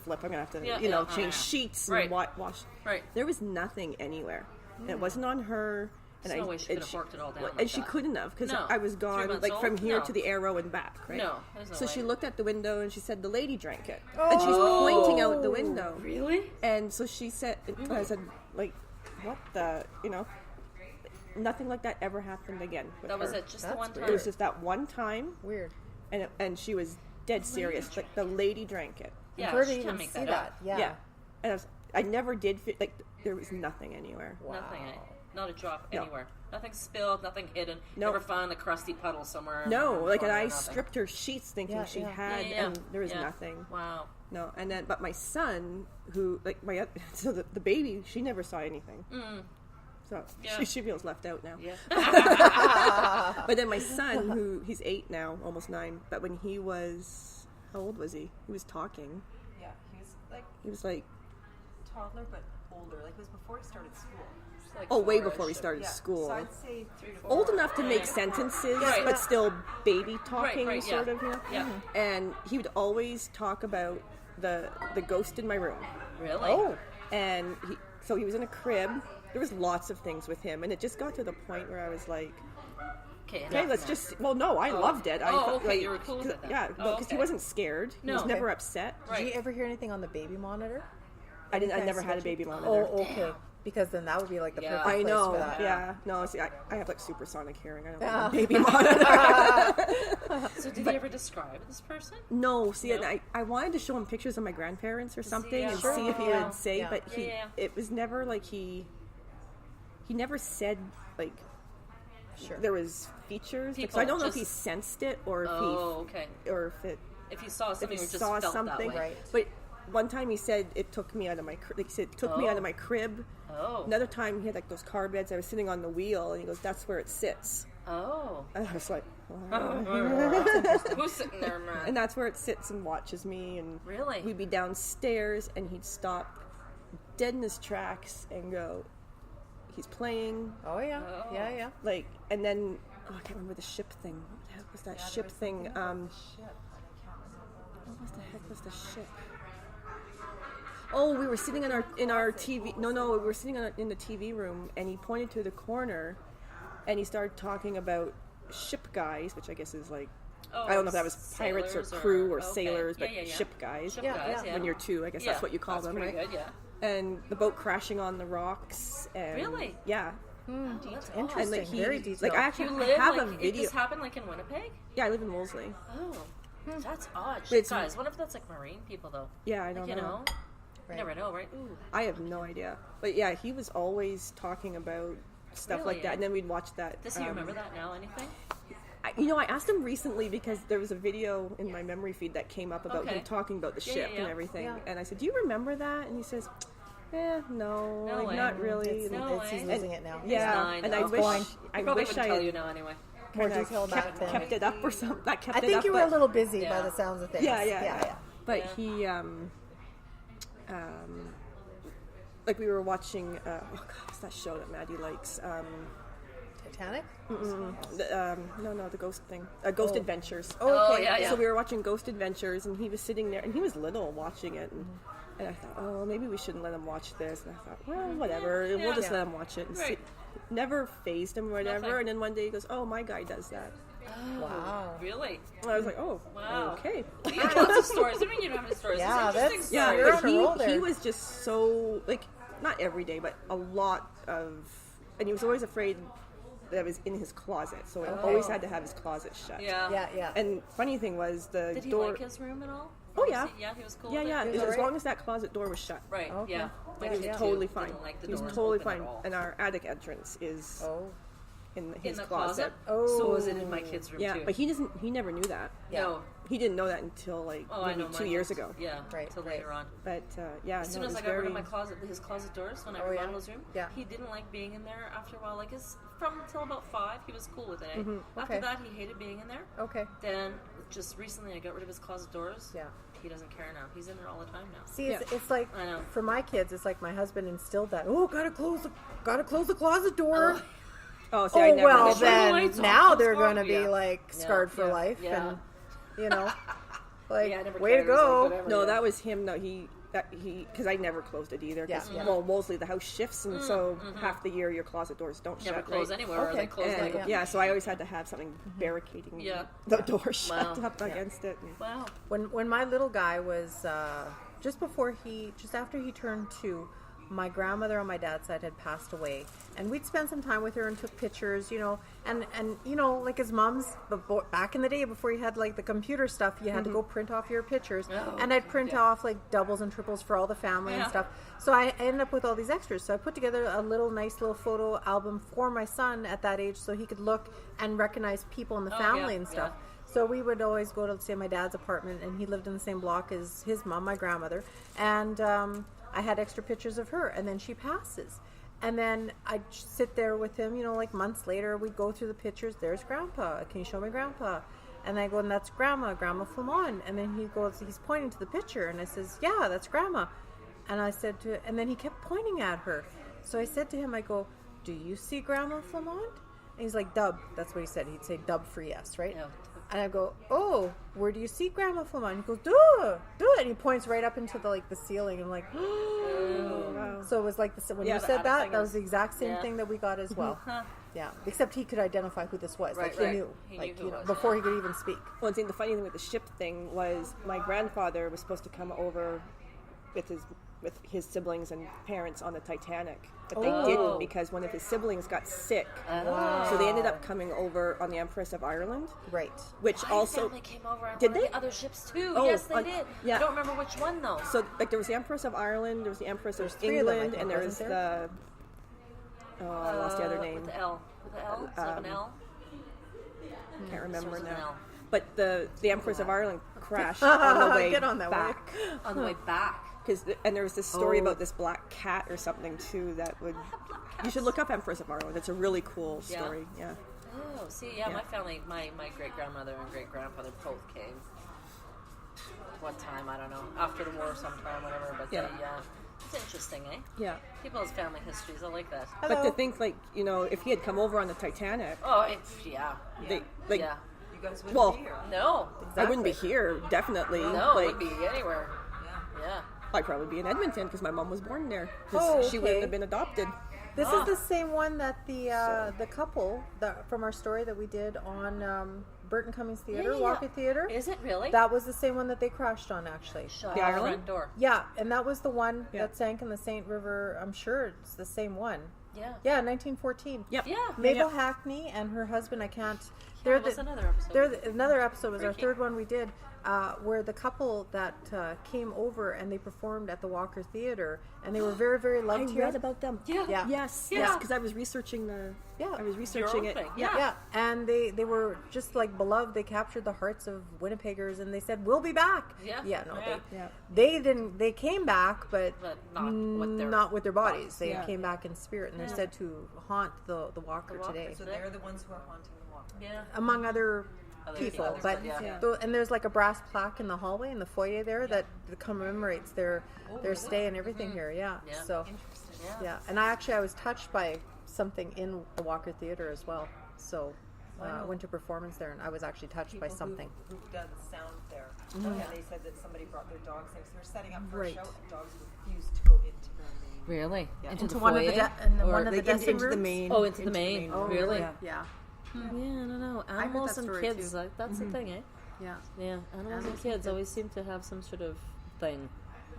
flip. I'm gonna have to, Yeah, change sheets Right. and wash. Right. There was nothing anywhere. And it wasn't on her. And There's no way she could have worked it all down like she that. couldn't have because No. I was 3 gone months like old? from here No. to the arrow and back, right? No, there's no So way. she looked at the window and she said, "The lady drank it," and she's pointing out the window. Really? And so she said, I said, like, what the, nothing like that ever happened again. With That was her. it. Just the one time. It was just that one time, Weird. and she was dead serious. Like the lady drank it. Yeah. Where she did you can't even make see that up. that? Yeah. And I never did feel like there was nothing anywhere. Nothing. Not a drop No. anywhere. Nothing spilled. Nothing hidden. No. Never found a crusty puddle somewhere. No, like, and Corner, I nothing. stripped her sheets thinking she had, Yeah. and there was Yeah. nothing. Wow. No, and then, but my son, who, like, so the baby, she never saw anything. So Yeah. she feels left out now. Yeah. But then my son, he's 8 now, almost 9, but when he was, how old was he? He was talking. Yeah, He was like, toddler, but older. Like it was before he started school. Like oh, way 4-ish. before he started school. So I'd say 3 to 4. Old enough to make sentences, Right. but still baby talking, right, yeah. sort of, Yeah. And he would always talk about the ghost in my room. Really? Oh. And so he was in a crib. There was lots of things with him, and it just got to the point where I was like, okay, let's just. Well, no, I loved it. I felt okay, you were cool with it then. Yeah, Oh, because he okay. wasn't scared. He was never upset. Right. Did you ever hear anything on the baby monitor? I never had a baby monitor. Oh, okay. Because then that would be like the perfect I place know. for that. Yeah. No, see, I have like supersonic hearing. I don't have a baby monitor. So did he ever describe this person? No, see, and I wanted to show him pictures of my grandparents or something and see if he would say, but it was never like he never said like there was features. So I don't know if he sensed it or if okay. or if it If you saw something, if he or just saw felt something. that way. Right. But one time he said it took me out of my me out of my crib. Oh. Another time he had like those car beds. I was sitting on the wheel, and he goes, "That's where it sits." Oh. And I was like, Who's sitting there, man? and that's where it sits and watches me. And Really? we'd be downstairs, and he'd stop dead in his tracks and go, "He's playing." Oh yeah, yeah. Like, and then I can't remember the ship thing. What the heck was that ship thing? What the heck was the ship? Oh, we were sitting in our TV. No, we were sitting in the TV room, and he pointed to the corner, and he started talking about ship guys, which I guess is like, I don't know if that was pirates or crew or sailors, but ship guys. Ship guys, When you're two, I guess that's what you call them, right? Good, yeah. And the boat crashing on the rocks. And Really? Yeah. That's Interesting. And like Very detailed. like I actually You live, have like, a it video. just happened like in Winnipeg? Yeah, I live in Wolseley. Oh. That's odd. But it's- Guys, what if that's like marine people though? Yeah, I Like, don't you know? You Right. never know, right? Ooh. I have no idea. But yeah, he was always talking about stuff Really, like that, eh? and then we'd watch that. Does he remember that now? Anything? I asked him recently because there was a video in my memory feed that came up about him talking about the ship and everything, and I said, "Do you remember that?" And he says, no, No like, way. not really. It's, And- he's losing it now. Yeah, He's 9. and I Oh, wish boy. I He probably wish wouldn't I tell had you now anyway. More kinda detail about it. kept it up or something. I kept I it think up, you were but- a little busy by Yeah. the sounds of things. Yeah. But he, like we were watching, what's that show that Maddie likes? Titanic? The ghost thing. Ghost Adventures. Oh, okay. Yeah. So we were watching Ghost Adventures, and he was sitting there, and he was little watching it, and I thought, oh, maybe we shouldn't let him watch this. And I thought, well, whatever, we'll just let him watch it. And Right. never phased him or whatever. Nothing. And then one day he goes, oh, my guy does that. Oh, Wow. Really? And I was like, oh, Wow. okay. We have lots of stories. I mean, you don't have any stories. Yeah, It's interesting that's- Yeah, stories. You're but on a roll there. he was just so, like, not every day, but a lot of, and he was always afraid that I was in his closet, so I always had to have his closet shut. Yeah. Yeah. And funny thing was the Did he door. like his room at all? Oh, Was yeah. he- yeah, he was cool. Yeah, with yeah. it? As alright? long as that closet door was shut, Right. Okay. Yeah. My he was kid, too, totally fine. didn't like the He was doors totally open at fine. all. And our attic entrance is Oh. in In his the closet. closet. So was it in my kid's room Yeah, too? but he never knew that. No. He didn't know that until like Oh, I maybe know. 2 mine years was- ago. Yeah. Right, Till right. later on. But yeah, As soon no, as it I was got rid very. of my closet, his closet doors, when I Oh, yeah? remodeled his room, Yeah. he didn't like being in there after a while. Like from until about 5, he was cool with it. Eh? Okay. After that, he hated being in there. Okay. Then just recently, I got rid of his closet doors. Yeah. He doesn't care now. He's in there all the time now. See, it's like I know. for my kids, it's like my husband instilled that. Oh, gotta close the closet door. Oh, see, I Oh never well, did that. then lights off, now let's they're go. going to be Yeah. like scarred for Yeah. life, Yeah. and you know, like Yeah, I never way to cared. It was like, go. whatever, No, yeah. that was him. No, because I never closed it either. 'Cause, Yeah. Well, mostly the house shifts, and so half the year your closet doors don't Never shut. close right? anywhere. Or Okay. they close And, like yeah, so I always had to have something barricading Yeah. the door shut Wow. up against it. And, Wow. When my little guy was just after he turned 2, my grandmother on my dad's side had passed away, and we'd spend some time with her and took pictures, you know, and you know, like his mom's back in the day before you had like the computer stuff, you had to go print off your pictures, and I'd print off like doubles and triples for all the family and stuff. So I ended up with all these extras. So I put together a nice little photo album for my son at that age, so he could look and recognize people in the family and stuff. So we would always go to, say, my dad's apartment, and he lived in the same block as his mom, my grandmother, and I had extra pictures of her, and then she passes. And then I'd sit there with him, you know, like months later, we'd go through the pictures. There's Grandpa. Can you show me Grandpa? And I go, and that's Grandma Flamon. And then he goes, he's pointing to the picture, and I says, yeah, that's Grandma. And I said and then he kept pointing at her. So I said to him, I go, do you see Grandma Flamon? And he's like, Dub. That's what he said. He'd say Dub for yes, right? Yeah. And I go, oh, where do you see Grandma Flamon? He goes, do it. And he points right up into the ceiling. I'm like, oh, wow. So it was like when you said that was the exact same thing that we got as well. Yeah, except he could identify who this was. Right, like he knew, He like knew you know, who it was. before he could even speak. well, the funny thing with the ship thing was my grandfather was supposed to come over with his siblings and parents on the Titanic, but they didn't because one of his siblings got sick. So they ended up coming over on the Empress of Ireland, Right. which My also family came over on Did one of they? the other ships too. Oh, Yes, they on- did. yeah. I don't remember which one though. so like there was the Empress of Ireland, there was the Empress of 3 of them, I England, think, and there was wasn't the I lost the other name. With the L. With the L? Is it an L? Can't remember Starts with an now. L. But the Empress of Ireland crashed on the way Get on that way. back. On the way back. And there was this story about this black cat or something too that would. You should look up Empress of Marlow. That's a really cool story. Yeah. Oh, see, my family, my great grandmother and great grandfather both came. What time? I don't know. After the war, sometime, whatever. But it's interesting, eh? Yeah. People's family histories, I like that. But to think, like, you know, if he had come over on the Titanic. Oh, They, You guys wouldn't be here. No. I wouldn't be here, definitely. No, like, it would be anywhere. Yeah. I'd probably be in Edmonton because my mom was born there. She okay. wouldn't have been adopted. This is the same one that the couple from our story that we did on Burton Cummings Theatre, Walker Theatre. Is it really? That was the same one that they crashed on, actually. The Ireland? Front door. Yeah, and that was the one that sank in the St. River. I'm sure it's the same one. Yeah. Yeah, 1914. Yep. Yeah. Mabel Hackney and her husband. I can't. That was another episode. Another episode was our third one we did, where the couple that came over and they performed at the Walker Theatre, and they were very, very loved. I read about them. Yeah. Yes, because I was researching it. Thing. Yeah, and they were just like beloved. They captured the hearts of Winnipeggers, and they said, "We'll be back." They didn't. They came back, but not with their bodies. They came back in spirit, and they're said to haunt the Walker today. So they're the ones who are haunting the Walker. Yeah. Among other people, but and there's like a brass plaque in the hallway in the foyer there that commemorates their stay and everything here. Yeah. So and I was touched by something in the Walker Theatre as well. So I went to performance there, and I was actually touched by something. Who've done sound there, and they said that somebody brought their dogs there. So they're setting up for a show, and dogs refused to go into the main. Really? Yeah. Into one of the dressing into rooms? the main. Oh, into the main. Oh, really? Yeah. Yeah, I don't know. Animals and kids, that's the thing, eh? Yeah. Yeah, animals and kids always seem to have some sort of thing.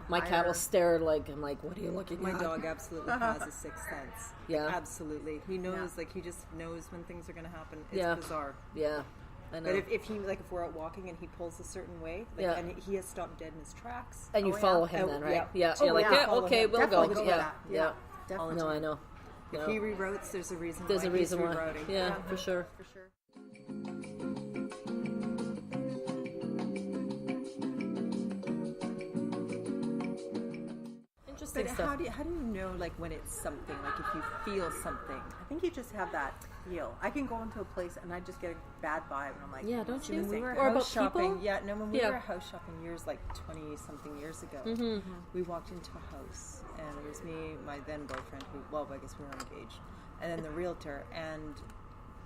My cat will stare like, I'm like, what are you looking at? My dog absolutely has a sixth sense. Yeah. Absolutely. He knows, he just knows when things are going to happen. It's bizarre. Yeah. I know. But if we're out walking and he pulls a certain way, and he has stopped dead in his tracks. And you follow him then, right? Yeah. Oh, You're like, okay, we'll definitely go. Yeah. Definitely. No, I know. If he reroutes, there's a reason There's why a reason he's why. rerouting. Yeah, for sure. But how do you know, when it's something, if you feel something? I think you just have that feel. I can go into a place and I just get a bad vibe, and I'm like, yeah, don't you? When we were Or about house shopping, people? when we were house shopping years, 20-something years ago, we walked into a house, and it was me, my then boyfriend, I guess we were engaged, and then the realtor, and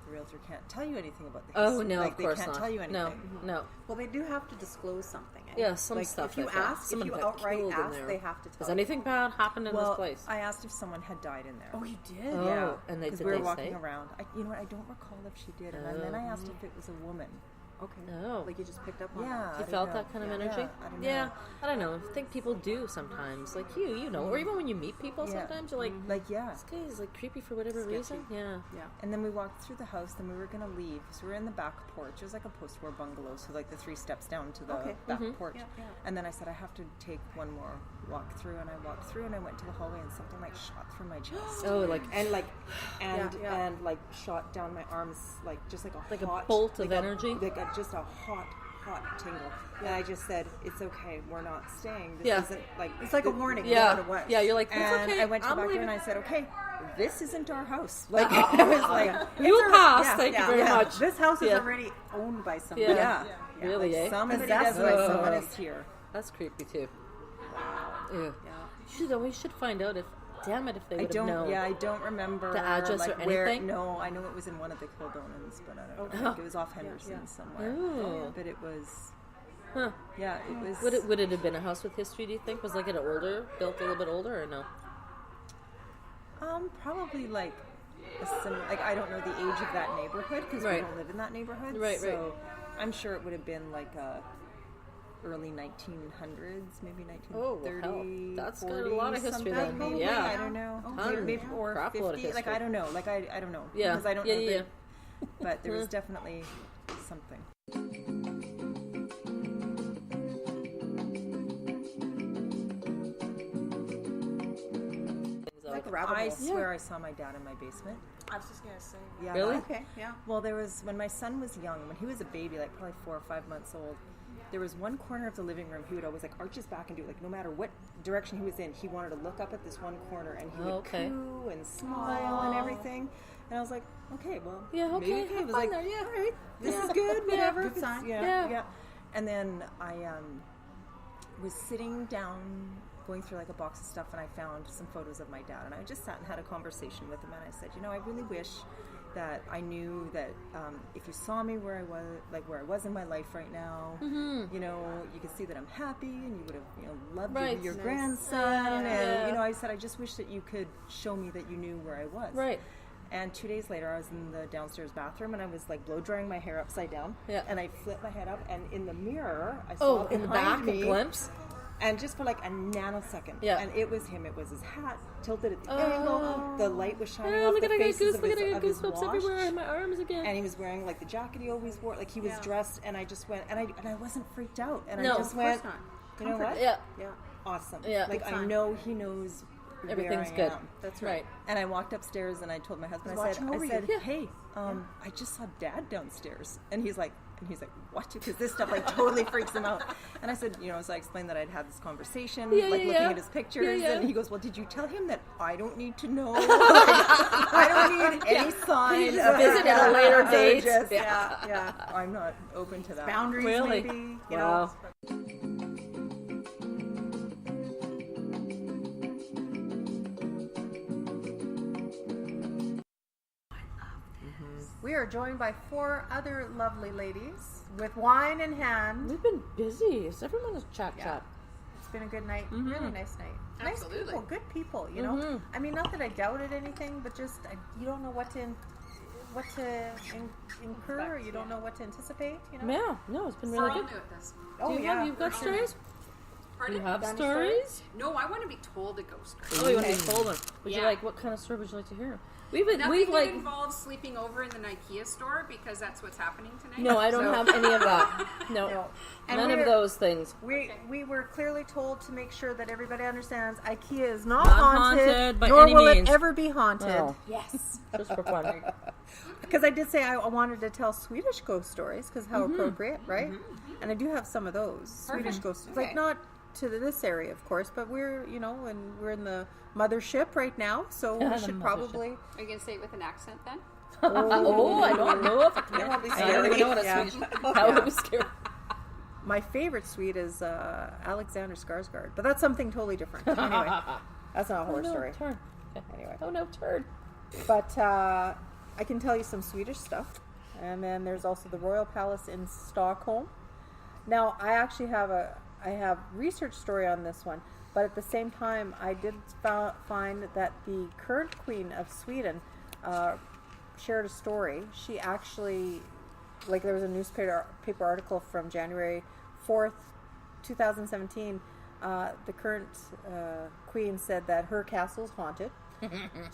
the realtor can't tell you anything about the house. Oh, no, of course they can't not. tell you anything. No. Well, they do have to disclose something. Eh? Yeah, some stuff. If you ask, if you outright ask, they have to tell. Has anything bad happened in this place? I asked if someone had died in there. Oh, you did? Oh, yeah. And they did. We were they walking say? around. You know what? I don't recall if she did. And then I asked if it was a woman. Okay. Oh. You just picked up on Yeah. You felt that kind of energy? Yeah, I don't know. I think people do sometimes. Like you know. Or even when you meet people, sometimes you're like, this guy is creepy for whatever reason. Yeah. And then we walked through the house, then we were going to leave. So we were in the back porch. It was like a post-war bungalow, so the 3 steps down to the back porch. Yeah. And then I said, I have to take one more walk through, and I walked through, and I went to the hallway, and something shot through my chest. Oh, and shot down my arms, just like a hot, a bolt of energy. Just a hot tingle. And I just said, it's okay, we're not staying. This isn't it's like a warning. Yeah. No matter what. Yeah, you're like, it's and okay. I went to the back door and I said, okay, this isn't our house. I was you'll pass. Thank you very much. This house is already owned by somebody. Yeah. Really, eh? Somebody does someone is here. That's creepy too. Wow. Yeah. We should find out if. Damn it! If they would have known. Yeah, I don't remember the address or anything. No, I know it was in one of the Kildonans, but I don't know. I think it was off Henderson somewhere. Oh. But it was. Huh. Yeah, it was. Would it have been a house with history? Do you think was it older, built a little bit older, or no? Probably a similar. I don't know the age of that neighborhood because we don't live in that neighborhood. Right. So I'm sure it would have been early 1900s, maybe 1930. That's got a lot of history then. Maybe, yeah, I don't know. Maybe or 50. I don't know. I don't know. Yeah, because I don't know. But there was definitely something. I swear I saw my dad in my basement. I was just gonna say. Yeah. Really? Okay. Yeah. Well, there was when my son was young, when he was a baby, probably 4 or 5 months old. there was one corner of the living room he would always like arch his back and do like no matter what direction he was in, he wanted to look up at this one corner and he would coo and smile and everything. And I was like, okay, well, maybe okay. It was like, all right, this is good, whatever. Good sign. Yeah. And then I was sitting down going through like a box of stuff, and I found some photos of my dad, and I just sat and had a conversation with him, and I said, I really wish that I knew that if you saw me where I was in my life right now, you could see that I'm happy, and you would have loved your grandson, and I said I just wish that you could show me that you knew where I was. Right. And 2 days later, I was in the downstairs bathroom, and I was like blow drying my hair upside down. Yeah. And I flipped my head up, and in the mirror, I saw in the back me, a glimpse. And just for like a nanosecond, and it was him. It was his hat tilted at the angle. The light was shining off the faces of his wash. Everywhere in my arms again. And he was wearing like the jacket he always wore. Like he was dressed, and I just went, and I wasn't freaked out. And I just went, you know what? Yeah. Awesome. Yeah. Like I know he knows. Everything's where I good. am. That's right. And I walked upstairs and I told my husband, I said, hey, I just saw Dad downstairs. And he's like, what? Because this stuff like totally freaks him out. And I said, so I explained that I'd had this conversation, looking at his pictures. And he goes, well, did you tell him that I don't need to know? I don't need any sign of visit at a later date. I'm not open to that. Boundaries, maybe. Wow. We are joined by 4 other lovely ladies with wine in hand. We've been busy. So everyone is chat. It's been a good night. Really nice night. Absolutely. Nice people, good people, I mean, not that I doubted anything, but just you don't know what to incur, or you don't know what to anticipate, Yeah, no, it's been really good. New at this. Oh, You've got stories? Pardon? You have stories? No, I want to be told a ghost story. Oh, you want to be told one? What kind of story would you like to hear? Nothing that involves sleeping over in the Ikea store, because that's what's happening tonight. No, I don't have any of that. No. None of those things. We were clearly told to make sure that everybody understands IKEA is not haunted by nor any will means. it ever be haunted. No. Yes. Just for fun. Because I did say I wanted to tell Swedish ghost stories, because how appropriate, right? And I do have some of those Swedish ghost stories. Like not to this area, of course, but we're, and we're in the mothership right now, so we should probably... Are you going to say it with an accent then? Oh, I don't know if I don't even know what a Swedish... That would be scary. My favorite Swede is Alexander Skarsgård, but that's something totally different. Anyway, that's not a horror story. Turn. Anyway. Oh, no, turn. But I can tell you some Swedish stuff. And then there's also the Royal Palace in Stockholm. Now, I actually have a research story on this one, but at the same time, I did find that the current Queen of Sweden shared a story. She actually, there was a newspaper article from January 4th, 2017. The current Queen said that her castle is haunted.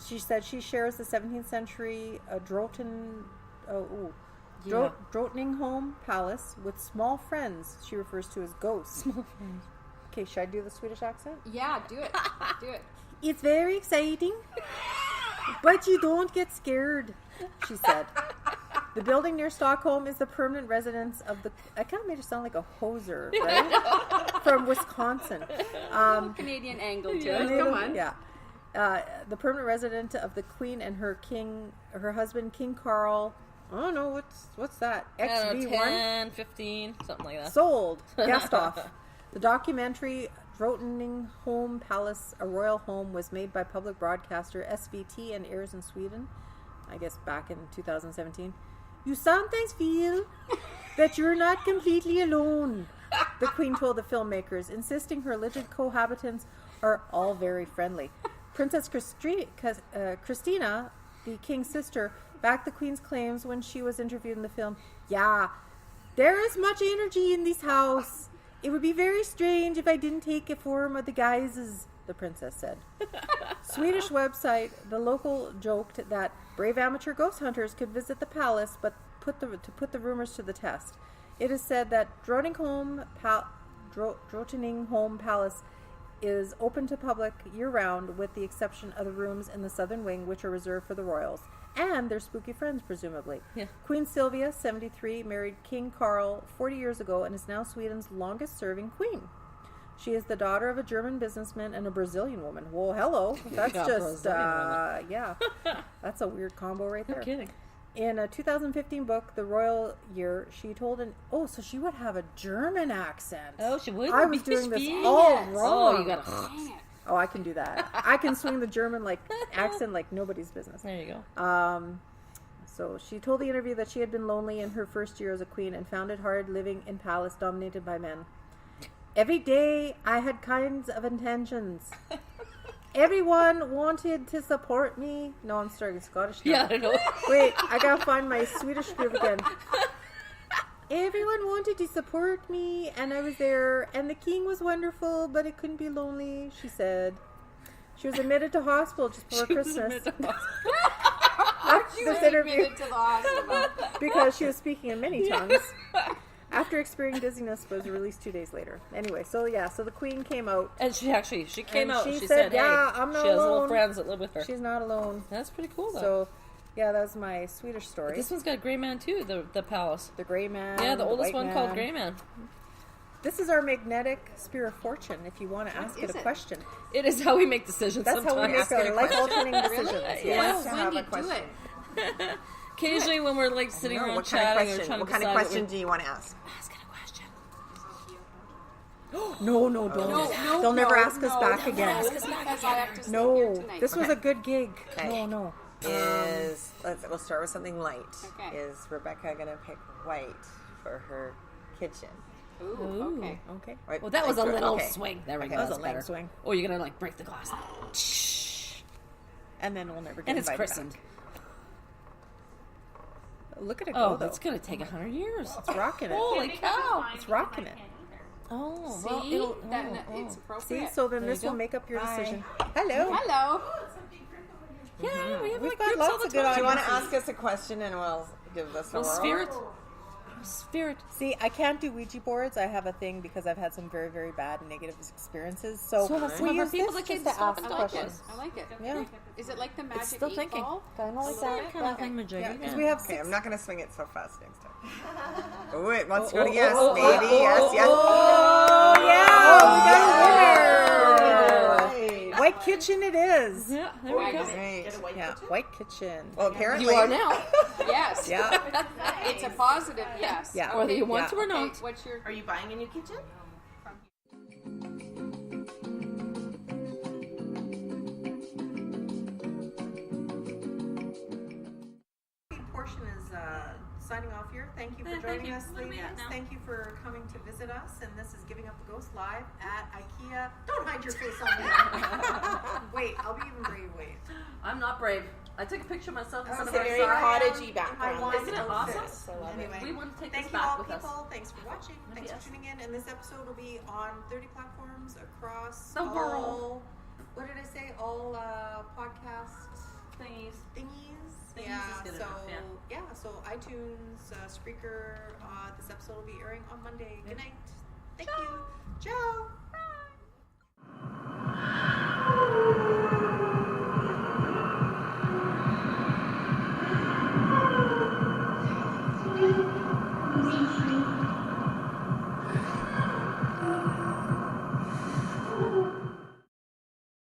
She said she shares the 17th century Drottningholm Palace with small friends she refers to as ghosts. Small friends. Okay, should I do the Swedish accent? Yeah, do it. Do it. It's very exciting, but you don't get scared, she said. The building near Stockholm is the permanent residence of the... I kind of made her sound like a hoser, right? From Wisconsin. Canadian angle to it. Come on. Yeah. The permanent resident of the Queen and her husband, King Carl... I don't know, what's that? XV1? 10, 15, something like that. Sold. Guest off. The documentary Drottningholm Palace, a royal home, was made by public broadcaster SVT and airs in Sweden, I guess back in 2017. You sometimes feel that you're not completely alone, the Queen told the filmmakers, insisting her alleged cohabitants are all very friendly. Princess Christina, the King's sister, backed the Queen's claims when she was interviewed in the film. Yeah, there is much energy in this house. It would be very strange if I didn't take a form of the guises, the princess said. Swedish website The Local joked that brave amateur ghost hunters could visit the palace, but to put the rumors to the test. It is said that Drottningholm Palace is open to public year-round, with the exception of the rooms in the southern wing, which are reserved for the royals. and their spooky friends, presumably. Yeah. Queen Sylvia, 73, married King Carl 40 years ago and is now Sweden's longest-serving queen. She is the daughter of a German businessman and a Brazilian woman. Well, hello. That's Yeah, just, Brazilian yeah. That's a weird combo right No there. kidding. In a 2015 book, The Royal Year, she told so she would have a German accent. Oh, she would? I was doing this all wrong. Oh, you got Oh, I can do that. I can swing the German accent like nobody's business. There you go. So she told the interview that she had been lonely in her first year as a queen and found it hard living in palace dominated by men. Every day I had kinds of intentions. Everyone wanted to support me. No, I'm starting Scottish now. Yeah, I know. Wait, I gotta find my Swedish groove again. Everyone wanted to support me, and I was there, and the king was wonderful, but it couldn't be lonely, she said. She was admitted to hospital just before Christmas. After this interview, admitted to the hospital. because she was speaking in many tongues. After experiencing dizziness, was released 2 days later. Anyway, so the queen came out. And she came And out. she She said, said, "Yeah, hey, I'm not she has alone." little friends that live with her. She's not alone. That's pretty cool, though. So, yeah, that was my Swedish story. This one's got a gray man, too, the palace. The gray man. Yeah, the oldest white one man. called Gray Man. This is our magnetic spear of fortune, if you want to ask it a question. It is how we make decisions That's how we sometimes. make our life-altering decisions. Really? Yes. Oh, Wendy, do it. Occasionally when we're like sitting around What kind of chatting or question? trying What to kind of decide question do you want to ask? No, don't. They'll never ask us back again. Because I have to sleep here No, tonight. this was a good gig. Okay. No. We'll start with something light. Okay. Is Rebecca going to pick white for her kitchen? Ooh, okay. Okay. Right, Well, that was a like, little okay. swing. There we Okay, go. that's That's lame better. swing. Or you're gonna like break the glass. And then we'll never get And it's invited christened. back. Look at it Oh, go, though. that's gonna take 100 years. It's rocking it. Holy cow! It's rocking it. Oh, See? well, it'll, It's appropriate. See, so then There you this will go. make up your Bye. decision. Hello. Hello. yeah, we have We've like got groups lots all the of good time. Do you want to ask us a question and we'll give this a Well, whirl? spirit. See, I can't do Ouija boards. I have a thing because I've had some very, very bad negative experiences. So, So have some we of our use people this that came just to to stop ask and I like it. questions. I like it. Yeah. Is it like the magic still 8 thinking. ball? Kind of like That that. kind of thing, majiggy. Yeah, because Yeah. we have Okay, 6. I'm not going to swing it so fast next time. Oh, it wants to Oh, go to yes, oh, baby. oh, Yes, yes. Oh, yeah. We got a winner. Right. White kitchen it is. Yeah, there we go. Great. Yeah, white kitchen. Well, apparently. You are now. Yes. Yeah. It's a positive yes. Yeah. Whether you want Yeah. to or not. Okay, what's your... Are you buying a new kitchen? Portion is signing off here. Thank you for joining us, ladies. Thank you for coming to visit us. And this is Giving Up the Ghost live at Ikea. Don't hide your face on me. Wait, I'll be even brave. Wait. I'm not brave. I took a picture of myself in It's some a of very cottagey background. Isn't it awesome? Anyway, We want to take thank this you back all, with people. us. Thanks for watching. Thanks Yes. for tuning in. And this episode will be on 30 platforms across The world. What did I say? All podcast thingies. Yeah. is good So enough, so iTunes, Spreaker. This episode will be airing on Monday. Good night. Thank you. Ciao.